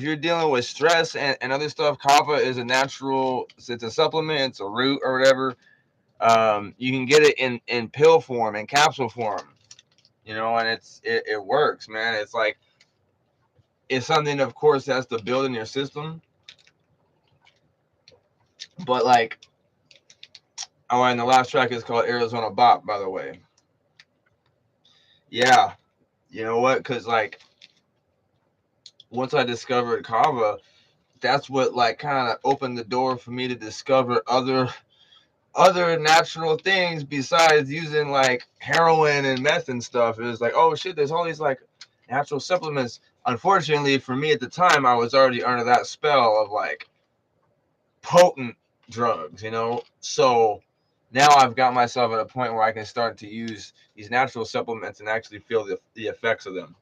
you're dealing with stress and other stuff, kava is a natural, it's a supplement, it's a root or whatever. You can get it in pill form, in capsule form, and it works, man. It's like, it's something, of course, has to build in your system. But like, and the last track is called Arizona Bop, by the way. Yeah, you know what? Because like, once I discovered kava, that's what like kind of opened the door for me to discover other natural things besides using like heroin and meth and stuff. It was like, oh shit, there's all these like natural supplements. Unfortunately for me at the time, I was already under that spell of like potent drugs, So now I've got myself at a point where I can start to use these natural supplements and actually feel the effects of them.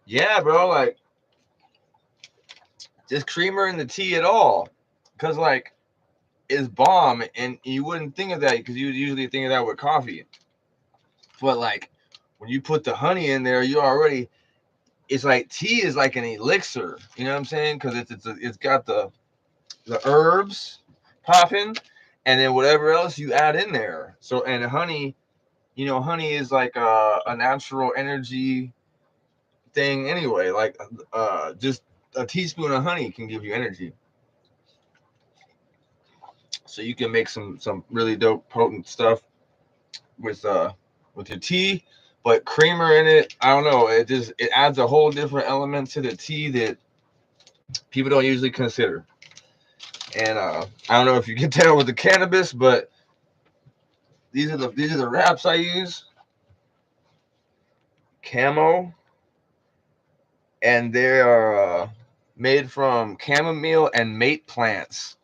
Yeah, bro, like just creamer in the tea at all, because like it's bomb, and you wouldn't think of that because you would usually think of that with coffee. But like when you put the honey in there, you already, it's like tea is like an elixir. You know what I'm saying? Because it's got the herbs popping, and then whatever else you add in there. So and honey, you know, honey is like a natural energy thing anyway. Like just a teaspoon of honey can give you energy. So you can make some really dope potent stuff with your tea. But creamer in it, I don't know. It adds a whole different element to the tea that people don't usually consider. And I don't know if you can tell with the cannabis, but these are the wraps I use. Camo, and they are made from chamomile and mate plants.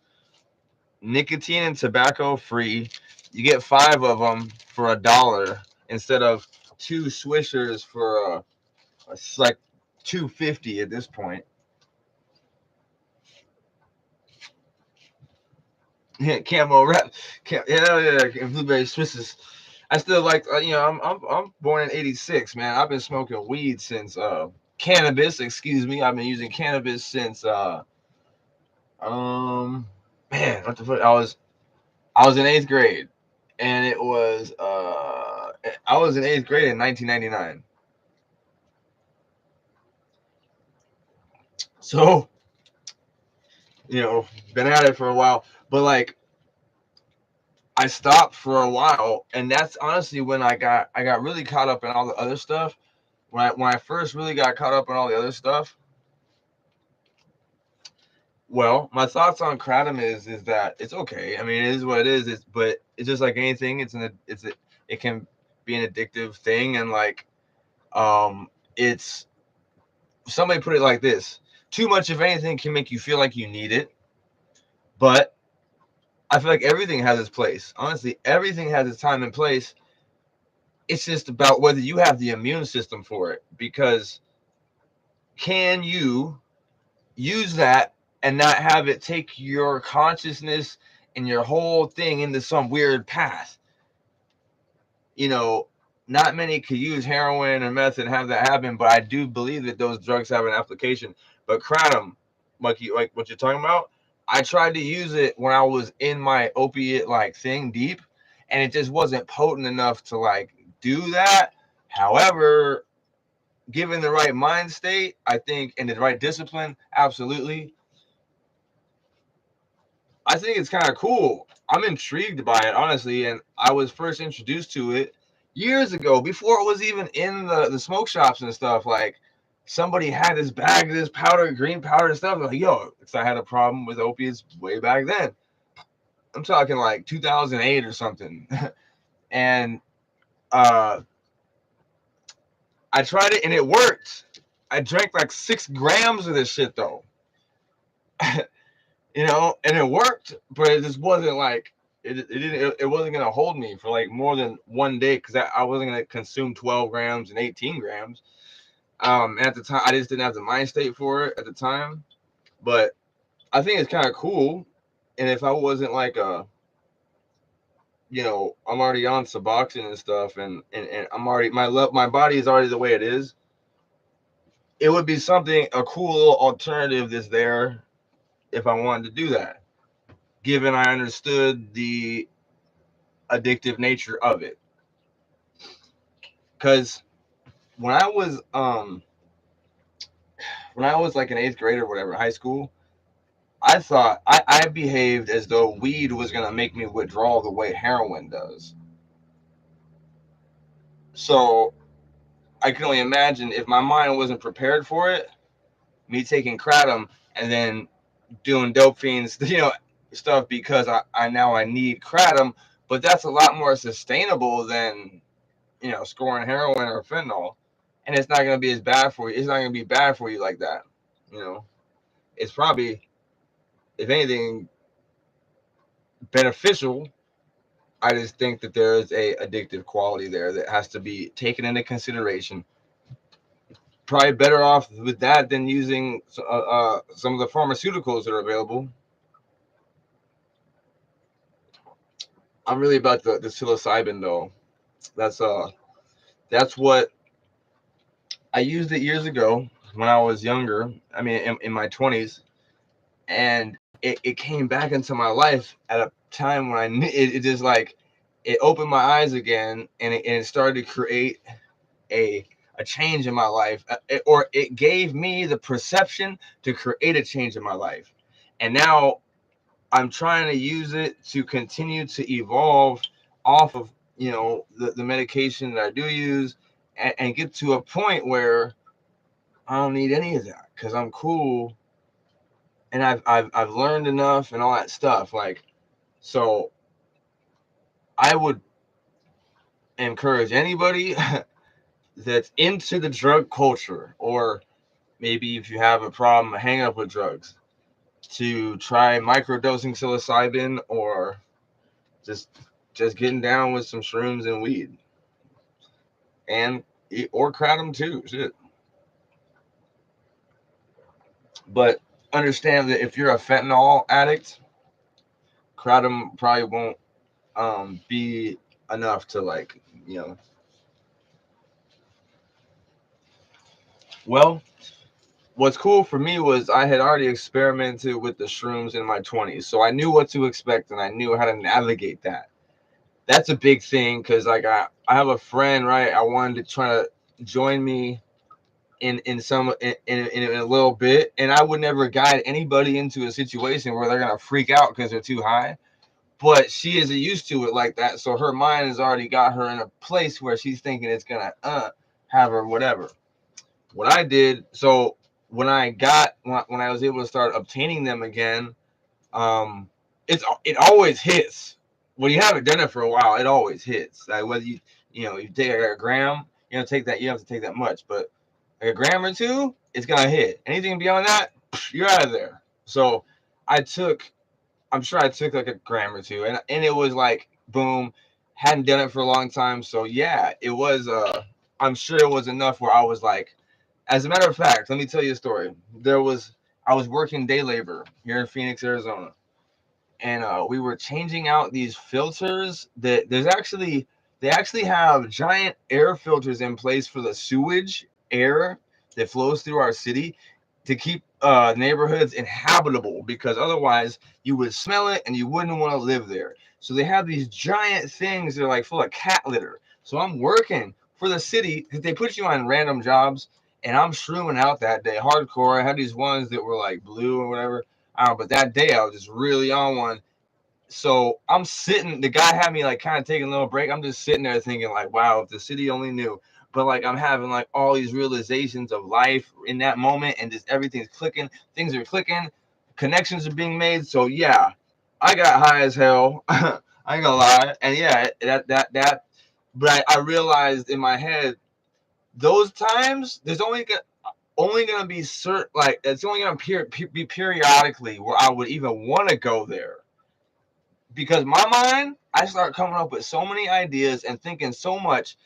Nicotine and tobacco free. You get 5 of them for $1 instead of 2 swishers for it's like $2.50 at this point. Yeah, camo wrap. Yeah, blueberry Swisses. I still like, I'm born in '86, man. I've been smoking weed since cannabis. Excuse me. I've been using cannabis since man, what the fuck? I was in 8th grade, and it was I was in 8th grade in 1999. So been at it for a while, but like I stopped for a while, and that's honestly when I got really caught up in all the other stuff. When I first really got caught up in all the other stuff, well, my thoughts on kratom is that it's okay. I mean, it is what it is. But it's just like anything. It can be an addictive thing, and like it's somebody put it like this: too much of anything can make you feel like you need it. But I feel like everything has its place. Honestly, everything has its time and place. It's just about whether you have the immune system for it. Because can you use that and not have it take your consciousness and your whole thing into some weird path? Not many could use heroin or meth and have that happen, but I do believe that those drugs have an application. But kratom, like what you're talking about, I tried to use it when I was in my opiate like thing deep, and it just wasn't potent enough to like do that. However, given the right mind state, I think, and the right discipline, absolutely. I think it's kind of cool. I'm intrigued by it, honestly, and I was first introduced to it years ago, before it was even in the smoke shops and stuff. Like, somebody had this bag of this powder, green powder and stuff. Like, yo, because I had a problem with opiates way back then. I'm talking like 2008 or something. And I tried it and it worked. I drank like 6 grams of this shit though. And it worked, but it just wasn't like it wasn't gonna hold me for like more than one day, because I wasn't gonna consume 12 grams and 18 grams. At the time, I just didn't have the mind state for it at the time. But I think it's kind of cool, and if I wasn't like I'm already on Suboxone and stuff, and I'm already my body is already the way it is. It would be a cool alternative that's there if I wanted to do that, given I understood the addictive nature of it. Because when I was like in 8th grade or whatever, high school, I thought I behaved as though weed was gonna make me withdraw the way heroin does. So I can only imagine, if my mind wasn't prepared for it, me taking kratom and then doing dope fiends, stuff, because I need kratom. But that's a lot more sustainable than scoring heroin or fentanyl, and it's not gonna be as bad for you. It's not gonna be bad for you like that. It's probably, if anything, beneficial. I just think that there is a addictive quality there that has to be taken into consideration. Probably better off with that than using some of the pharmaceuticals that are available. I'm really about the psilocybin though. That's what I used it years ago when I was younger. I mean, in my 20s, and it came back into my life at a time when I knew it just like it opened my eyes again, and it started to create a change in my life, or it gave me the perception to create a change in my life. And now I'm trying to use it to continue to evolve off of, the medication that I do use, and get to a point where I don't need any of that because I'm cool, and I've learned enough and all that stuff. Like, so I would encourage anybody that's into the drug culture, or maybe if you have a problem, a hang up with drugs, to try microdosing psilocybin, or just getting down with some shrooms and weed, and or kratom too. Shit. But understand that if you're a fentanyl addict, kratom probably won't be enough to, like, well, what's cool for me was I had already experimented with the shrooms in my 20s, so I knew what to expect and I knew how to navigate that. That's a big thing, because like I have a friend, right? I wanted to try to join me in a little bit, and I would never guide anybody into a situation where they're gonna freak out because they're too high. But she isn't used to it like that, so her mind has already got her in a place where she's thinking it's gonna have her whatever. What I did, so when I was able to start obtaining them again, it always hits. When you haven't done it for a while, it always hits. Like whether you take a gram, you have to take that much, but like a gram or two, it's gonna hit. Anything beyond that, you're out of there. So I'm sure I took like a gram or two, and it was like boom. Hadn't done it for a long time, so yeah, it was. I'm sure it was enough where I was like, as a matter of fact, let me tell you a story. I was working day labor here in Phoenix, Arizona, and we were changing out these filters. They actually have giant air filters in place for the sewage air that flows through our city, to keep neighborhoods inhabitable, because otherwise you would smell it and you wouldn't want to live there. So they have these giant things that are like full of cat litter. So I'm working for the city because they put you on random jobs, and I'm shrooming out that day hardcore. I had these ones that were like blue or whatever. But that day I was just really on one. So I'm sitting, the guy had me like kind of taking a little break. I'm just sitting there thinking like, wow, if the city only knew. But like I'm having like all these realizations of life in that moment, and just everything's clicking, things are clicking, connections are being made. So yeah, I got high as hell. I ain't gonna lie. And yeah, that but I realized in my head, those times there's only gonna be certain, like it's only gonna be periodically where I would even want to go there. Because my mind, I start coming up with so many ideas and thinking so much,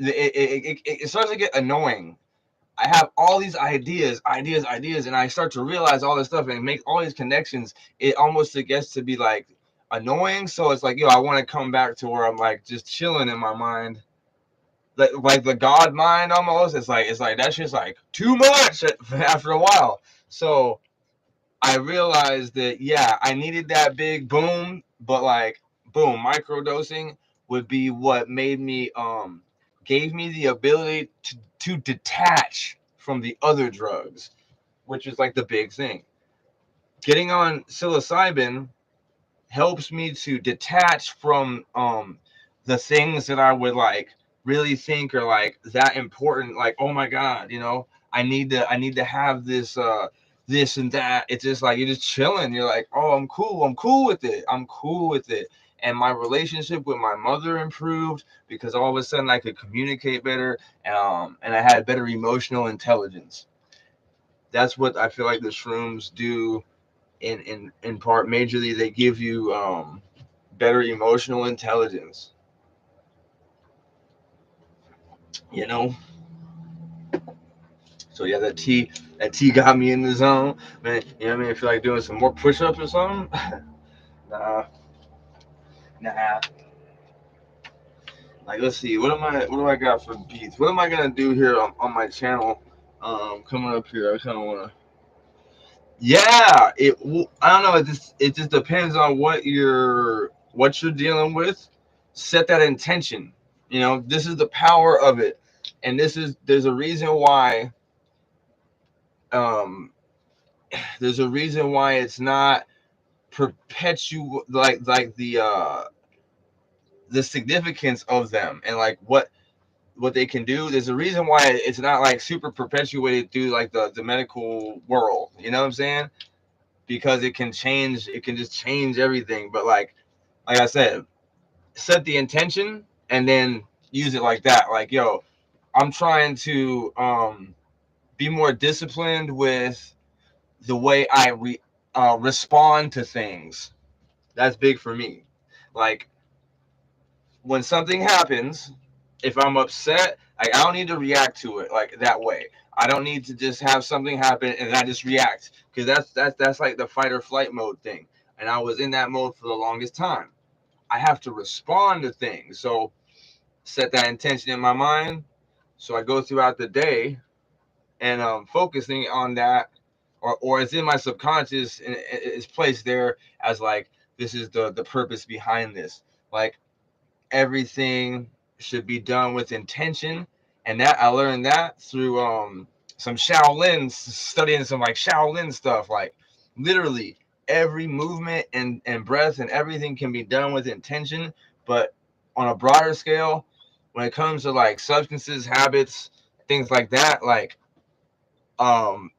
it starts to get annoying. I have all these ideas, and I start to realize all this stuff and make all these connections. It almost gets to be like annoying. So it's like, I want to come back to where I'm like just chilling in my mind, like the God mind almost. It's like that's just like too much after a while. So I realized that, yeah, I needed that big boom, but like boom, microdosing would be what made me gave me the ability to detach from the other drugs, which is like the big thing. Getting on psilocybin helps me to detach from the things that I would like really think are like that important, like, oh my god, I need to have this and that. It's just like you're just chilling, you're like, oh, I'm cool with it. And my relationship with my mother improved because all of a sudden I could communicate better, and I had better emotional intelligence. That's what I feel like the shrooms do in part. Majorly, they give you better emotional intelligence. You know. So yeah, that tea got me in the zone, man. You know what I mean? I feel like doing some more push-ups or something. Nah, nah. Like, let's see, what do I got for beats? What am I gonna do here on my channel? Coming up here, I kind of wanna. Yeah, I don't know. It just depends on what you're dealing with. Set that intention. You know, this is the power of it, and there's a reason why. Um, there's a reason why it's not perpetual, like the significance of them and like what they can do. There's a reason why it's not like super perpetuated through like the medical world. You know what I'm saying? Because it can just change everything. But like I said, set the intention and then use it like that. Like, yo, I'm trying to be more disciplined with the way I respond to things. That's big for me. Like, when something happens, if I'm upset, like, I don't need to react to it like that way. I don't need to just have something happen and I just react, because that's like the fight or flight mode thing. And I was in that mode for the longest time. I have to respond to things. So set that intention in my mind. So I go throughout the day and focusing on that, or it's in my subconscious and it's placed there as like, this is the purpose behind this. Like, everything should be done with intention, and that I learned that through some Shaolin, studying some like Shaolin stuff. Like, literally every movement and breath and everything can be done with intention. But on a broader scale, when it comes to like substances, habits, things like that, like um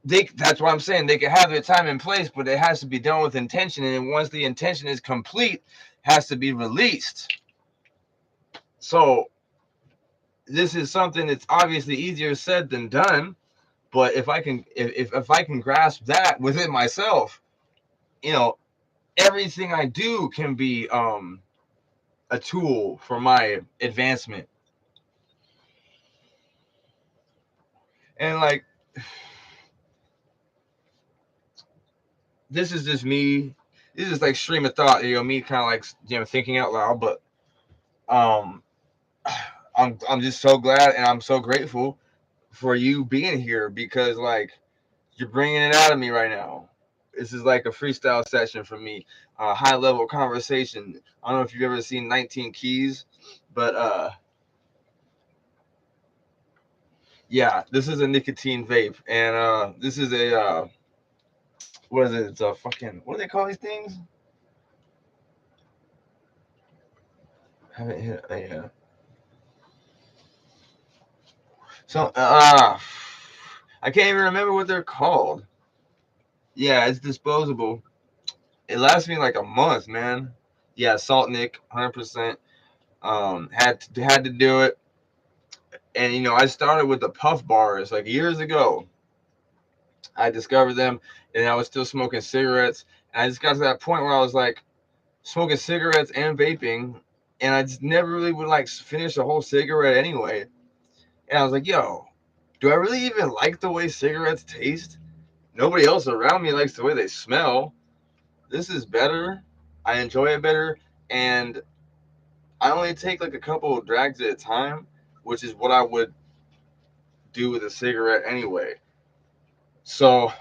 that's what I'm saying. They can have their time and place, but it has to be done with intention. And once the intention is complete, it has to be released. So this is something that's obviously easier said than done. But if I can grasp that within myself, you know, everything I do can be a tool for my advancement. And like, this is just me. This is like stream of thought, you know, me kind of like, you know, thinking out loud. But um, I'm just so glad and I'm so grateful for you being here, because like, you're bringing it out of me right now. This is like a freestyle session for me, high level conversation. I don't know if you've ever seen 19 Keys, but yeah, this is a nicotine vape, and this is a what is it? It's a fucking, what do they call these things? Haven't hit a so I can't even remember what they're called. Yeah, it's disposable. It lasts me like a month, man. Yeah, Salt Nick, 100%. Had to do it. And you know, I started with the puff bars like years ago. I discovered them, and I was still smoking cigarettes. And I just got to that point where I was like smoking cigarettes and vaping, and I just never really would like finish a whole cigarette anyway. And I was like, yo, do I really even like the way cigarettes taste? Nobody else around me likes the way they smell. This is better. I enjoy it better, and I only take like a couple of drags at a time, which is what I would do with a cigarette anyway. So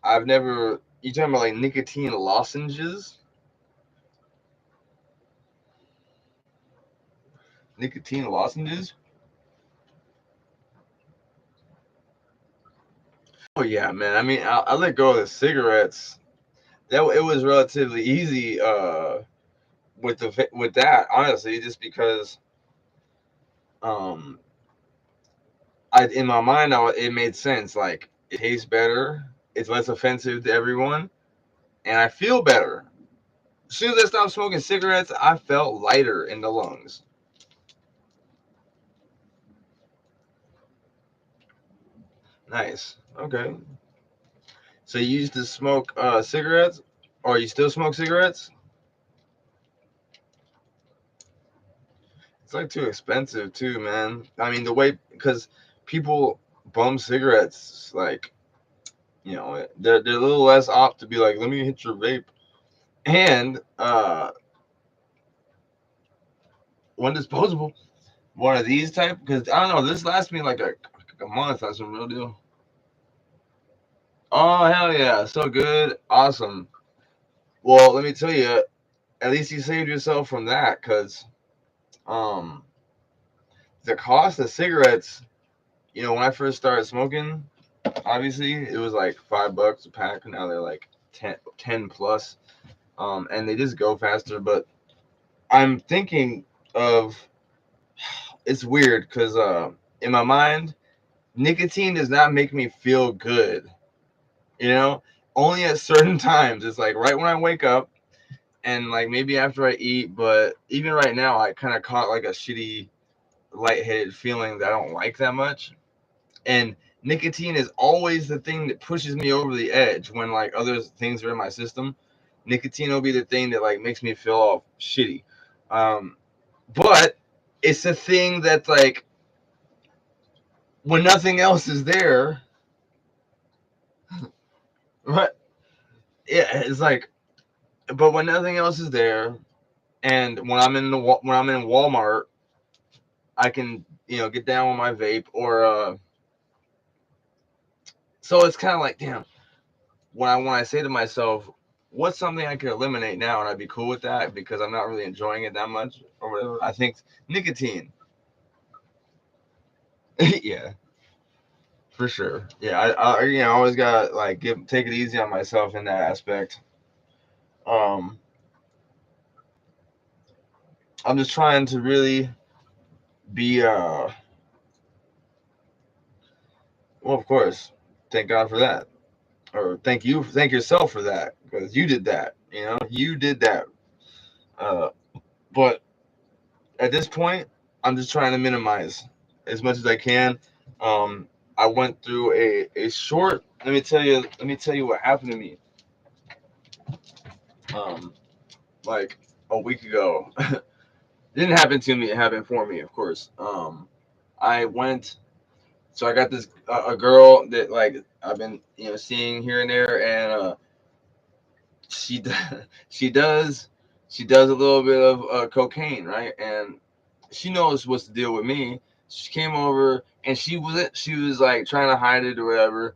I've never. You talking about like nicotine lozenges? Nicotine lozenges? Oh yeah, man. I mean, I let go of the cigarettes. That it was relatively easy with that, honestly, just because um I in my mind it made sense. Like, it tastes better, it's less offensive to everyone, and I feel better. As soon as I stopped smoking cigarettes, I felt lighter in the lungs. Nice. Okay. So you used to smoke cigarettes, or you still smoke cigarettes? It's like too expensive too, man. I mean, the way, because people bum cigarettes, like, you know, they're a little less opt to be like, let me hit your vape. And one disposable, one of these type, because I don't know, this lasts me like a month. That's a real deal. Oh hell yeah, so good, awesome. Well, let me tell you, at least you saved yourself from that, because um the cost of cigarettes, you know, when I first started smoking, obviously it was like $5 a pack. Now they're like 10 plus, and they just go faster. But I'm thinking of, it's weird because in my mind, nicotine does not make me feel good. You know, only at certain times. It's like right when I wake up, and like maybe after I eat. But even right now, I kind of caught like a shitty, lightheaded feeling that I don't like that much. And nicotine is always the thing that pushes me over the edge when like other things are in my system. Nicotine will be the thing that like makes me feel all shitty. Um, but it's a thing that like when nothing else is there, right? Yeah, it's like, but when nothing else is there, and when I'm in Walmart, I can, you know, get down with my vape or so it's kind of like, damn, when I say to myself, what's something I could eliminate now and I'd be cool with that because I'm not really enjoying it that much or whatever. I think nicotine. Yeah, for sure. Yeah, I you know, always gotta like take it easy on myself in that aspect. Um, I'm just trying to really be well, of course, thank God for that, or thank yourself for that because you did that. You know, you did that. Uh, but at this point, I'm just trying to minimize as much as I can. Um, I went through a short. Let me tell you what happened to me. Um, like a week ago. It didn't happen to me. It happened for me, of course. I went. So I got this a girl that like I've been, you know, seeing here and there, and she she does a little bit of cocaine, right? And she knows what's the deal with me. She came over and she was like trying to hide it or whatever,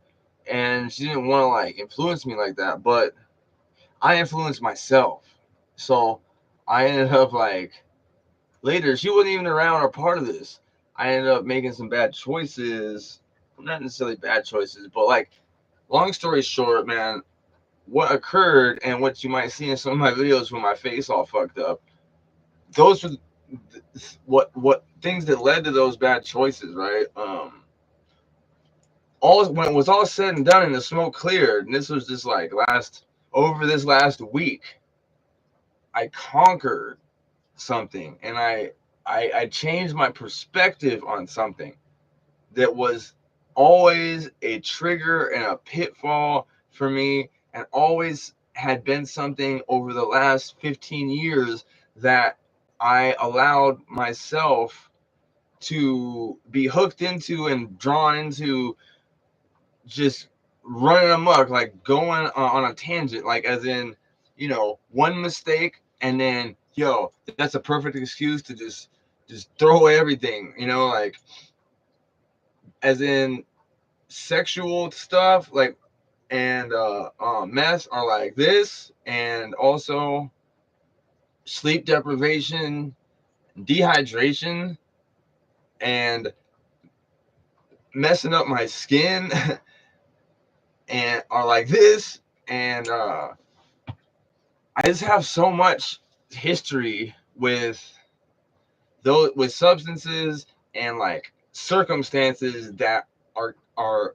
and she didn't want to like influence me like that. But I influenced myself, so I ended up like later she wasn't even around or part of this. I ended up making some bad choices, not necessarily bad choices, but like long story short, man, what occurred and what you might see in some of my videos with my face all fucked up, those were what things that led to those bad choices, right? All when it was all said and done and the smoke cleared, and this was just like this last week, I conquered something, and I changed my perspective on something that was always a trigger and a pitfall for me, and always had been something over the last 15 years that I allowed myself to be hooked into and drawn into, just running amok, like going on a tangent, like as in, you know, one mistake and then that's a perfect excuse to just throw away everything, you know, like as in sexual stuff, like, and meth are like this, and also sleep deprivation, dehydration, and messing up my skin and are like this, and I just have so much history with those, with substances and like circumstances that are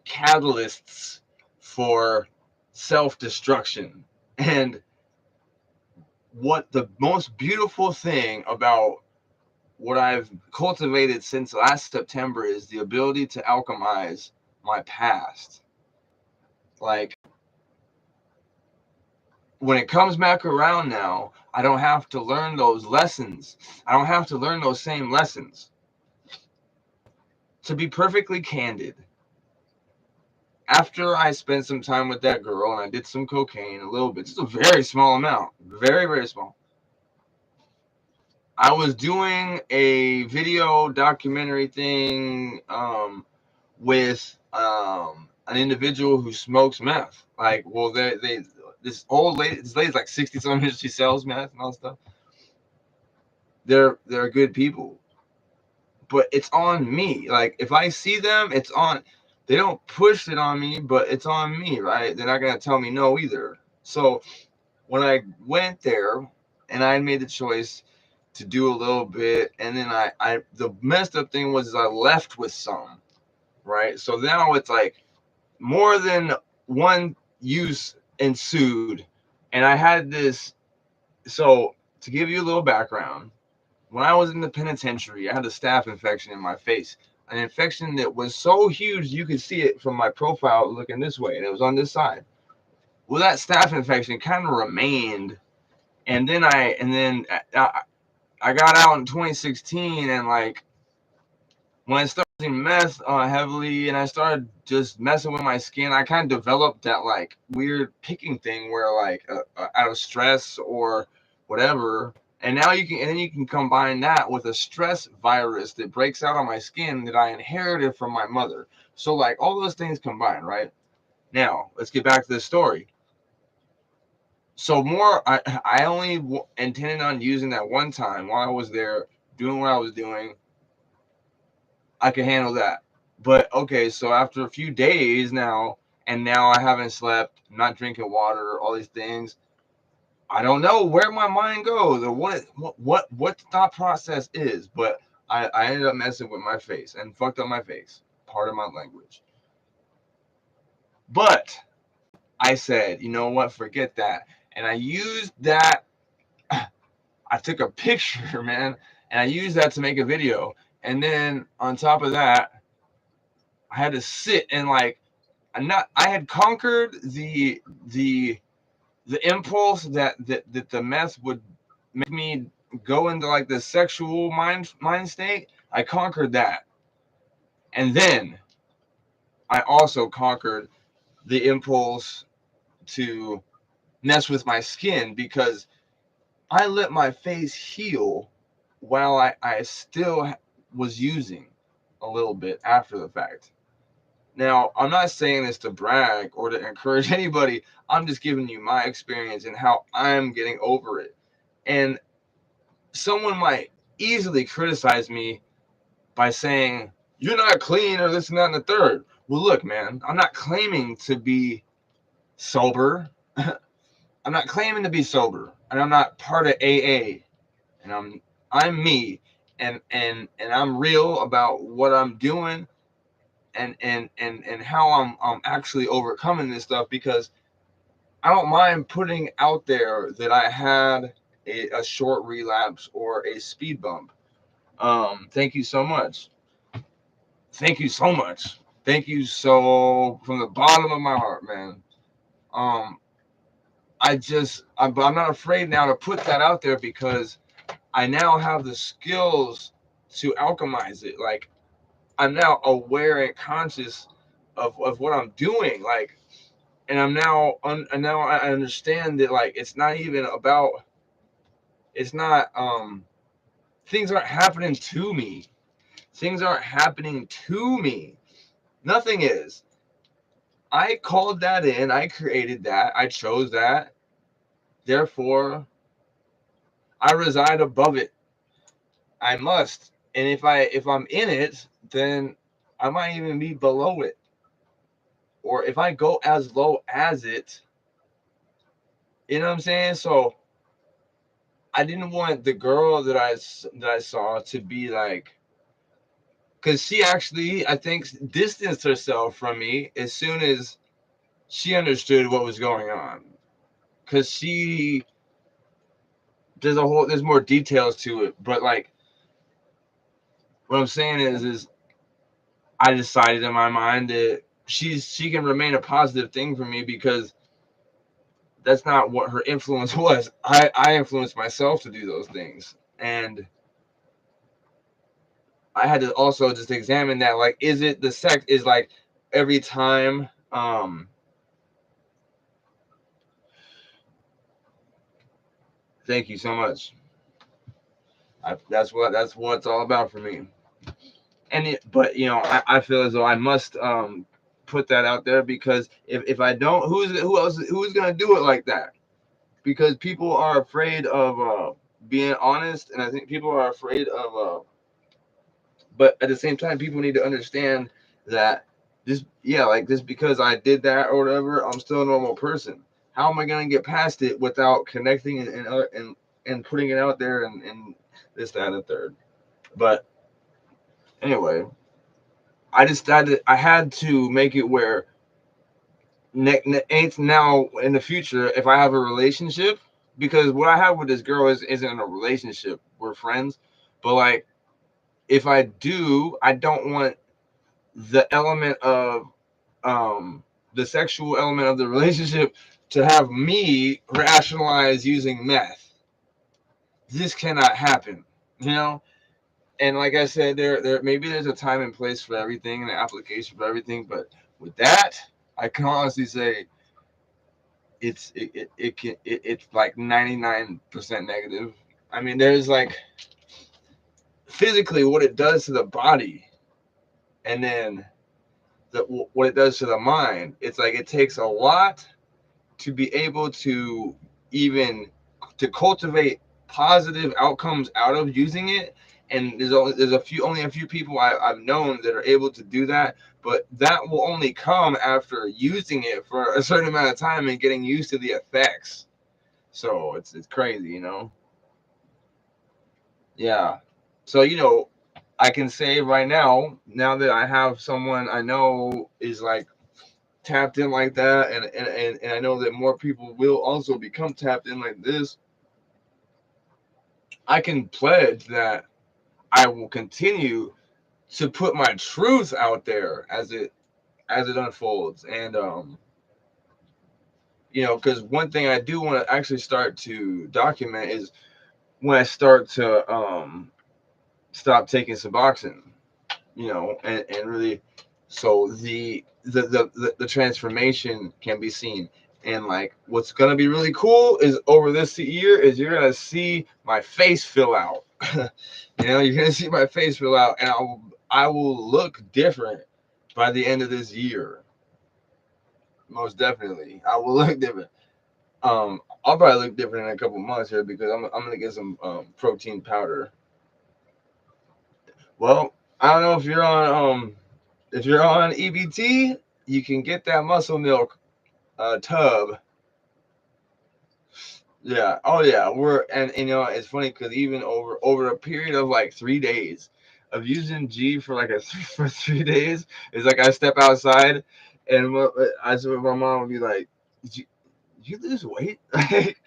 catalysts for self-destruction. And what the most beautiful thing about what I've cultivated since last September is the ability to alchemize my past. Like when it comes back around now, I don't have to learn those lessons. I don't have to learn those same lessons. To be perfectly candid, after I spent some time with that girl and I did some cocaine, a little bit, just a very small amount, very, very small. I was doing a video documentary thing with an individual who smokes meth. Like, well, this old lady, this lady's like 60 something, she sells meth and all stuff. They're good people, but it's on me. Like, if I see them, it's on. They don't push it on me, but it's on me, right? They're not gonna tell me no either. So when I went there and I made the choice to do a little bit, and then I the messed up thing was I left with some, right? So now it's like more than one use ensued, and I had this. So to give you a little background, when I was in the penitentiary, I had a staph infection in my face, an infection that was so huge you could see it from my profile looking this way, and it was on this side. Well, that staph infection kind of remained, and then I got out in 2016, and like when I started using meth heavily, and I started just messing with my skin, I kind of developed that like weird picking thing where like out of stress or whatever. And now you can combine that with a stress virus that breaks out on my skin that I inherited from my mother. So like all those things combined, right? Now let's get back to the story. So I only intended on using that one time while I was there doing what I was doing. I could handle that. But okay, so after a few days now, and now I haven't slept, I'm not drinking water, all these things. I don't know where my mind goes or what the thought process is, but I ended up messing with my face and fucked up my face. Part of my language. But I said, you know what, forget that. And I used that. I took a picture, man, and I used that to make a video. And then on top of that, I had to sit and like I had conquered the impulse that the meth would make me go into like the sexual mind state. I conquered that, and then I also conquered the impulse to mess with my skin because I let my face heal while I still was using a little bit after the fact. Now, I'm not saying this to brag or to encourage anybody. I'm just giving you my experience and how I'm getting over it. And someone might easily criticize me by saying, you're not clean or this and that and the third. Well, look, man, I'm not claiming to be sober. I'm not claiming to be sober. And I'm not part of AA. And I'm me. And I'm real about what I'm doing and how I'm actually overcoming this stuff, because I don't mind putting out there that I had a short relapse or a speed bump. Thank you so much. Thank you so much. Thank you so from the bottom of my heart, man. Um, I'm not afraid now to put that out there because I now have the skills to alchemize it. Like I'm now aware and conscious of what I'm doing. Like, and I'm now and now I understand that like it's not even about. It's not things aren't happening to me. Things aren't happening to me. Nothing is. I called that in. I created that. I chose that. Therefore, I reside above it. I must. And if I'm in it, then I might even be below it. Or if I go as low as it, you know what I'm saying? So I didn't want the girl that I saw to be like, because she actually, I think, distanced herself from me as soon as she understood what was going on. Because there's more details to it. But like, what I'm saying is I decided in my mind that she can remain a positive thing for me because that's not what her influence was. I influenced myself to do those things, and I had to also just examine that. Like, is it the sex? Is like every time. Thank you so much. That's what it's all about for me. But I feel as though I must put that out there, because if I don't, who's gonna do it like that? Because people are afraid of being honest, and I think people are afraid of but at the same time, people need to understand that just because I did that or whatever, I'm still a normal person. How am I gonna get past it without connecting and putting it out there and this, that, and the third? But anyway, I decided I had to make it where ain't now in the future, if I have a relationship, because what I have with this girl isn't a relationship. We're friends, but like, if I do, I don't want the element of the sexual element of the relationship to have me rationalize using meth. This cannot happen, you know. And like I said, there maybe there's a time and place for everything and an application for everything, but with that, I can honestly say it's like 99% negative. I mean, there's like physically what it does to the body, and then what it does to the mind. It's like it takes a lot to be able to even to cultivate positive outcomes out of using it. And there's only a few people I've known that are able to do that, but that will only come after using it for a certain amount of time and getting used to the effects. So it's crazy, Yeah. So I can say right now that I have someone I know is like tapped in like that, and I know that more people will also become tapped in like this. I can pledge that I will continue to put my truth out there as it unfolds. And because one thing I do want to actually start to document is when I start to stop taking Suboxone, and really, so the transformation can be seen. And like, what's gonna be really cool is over this year is you're gonna see my face fill out. You're gonna see my face fill out, and I will look different by the end of this year. Most definitely, I will look different. I'll probably look different in a couple months here, because I'm gonna get some protein powder. Well, I don't know if you're on EBT, you can get that muscle milk tub. Yeah. Oh yeah. And it's funny because even over a period of like 3 days of using G for like for 3 days, it's like I step outside, and I swear my mom would be like, did you lose weight? Like,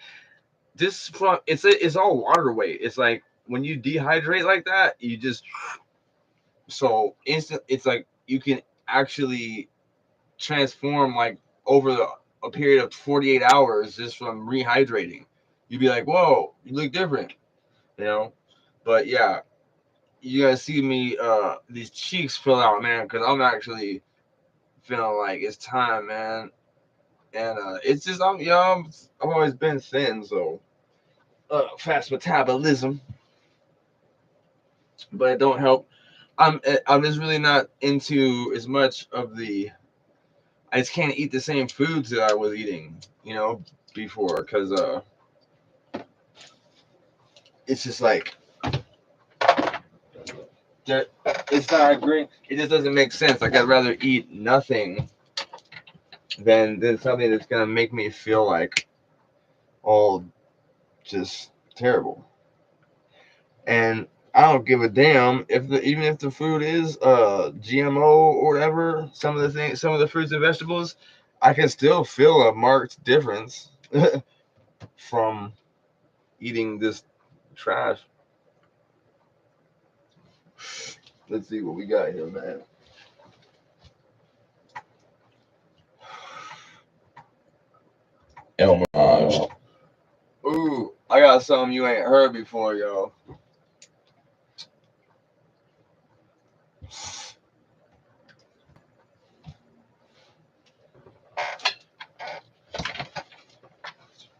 this from it's all water weight. It's like when you dehydrate like that, you just so instant. It's like you can actually transform like over a period of 48 hours just from rehydrating. You'd be like, whoa, you look different. But yeah, you guys see me these cheeks fill out, man, because I'm actually feeling like it's time, man. And it's just I've always been thin, so fast metabolism, but it don't help. I'm just really not into as much of the. I just can't eat the same foods that I was eating, before, because it's just like it's not great. It just doesn't make sense. Like, I'd rather eat nothing than something that's gonna make me feel like all just terrible. And I don't give a damn even if the food is GMO or whatever. Some of the fruits and vegetables, I can still feel a marked difference from eating this trash. Let's see what we got here, man. ALCHEMIZE. Ooh, I got something you ain't heard before, yo.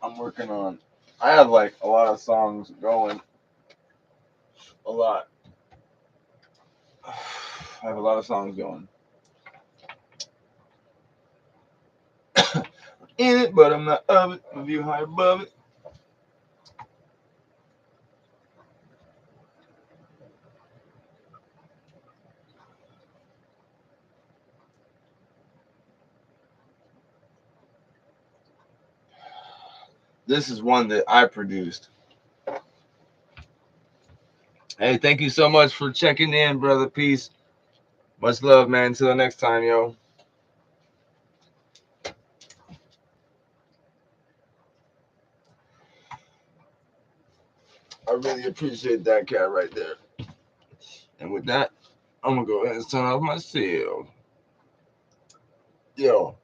I'm working on. I have like a lot of songs going. A lot. I have a lot of songs going. In it, but I'm not of it. A view high above it. This is one that I produced. Hey, thank you so much for checking in, brother. Peace. Much love, man. Until next time, yo. I really appreciate that cat right there. And with that, I'm going to go ahead and turn off my cell. Yo.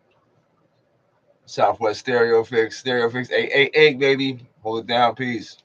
SouthWst StereoPHiX, StereoPHiX 888, baby. Hold it down. Peace.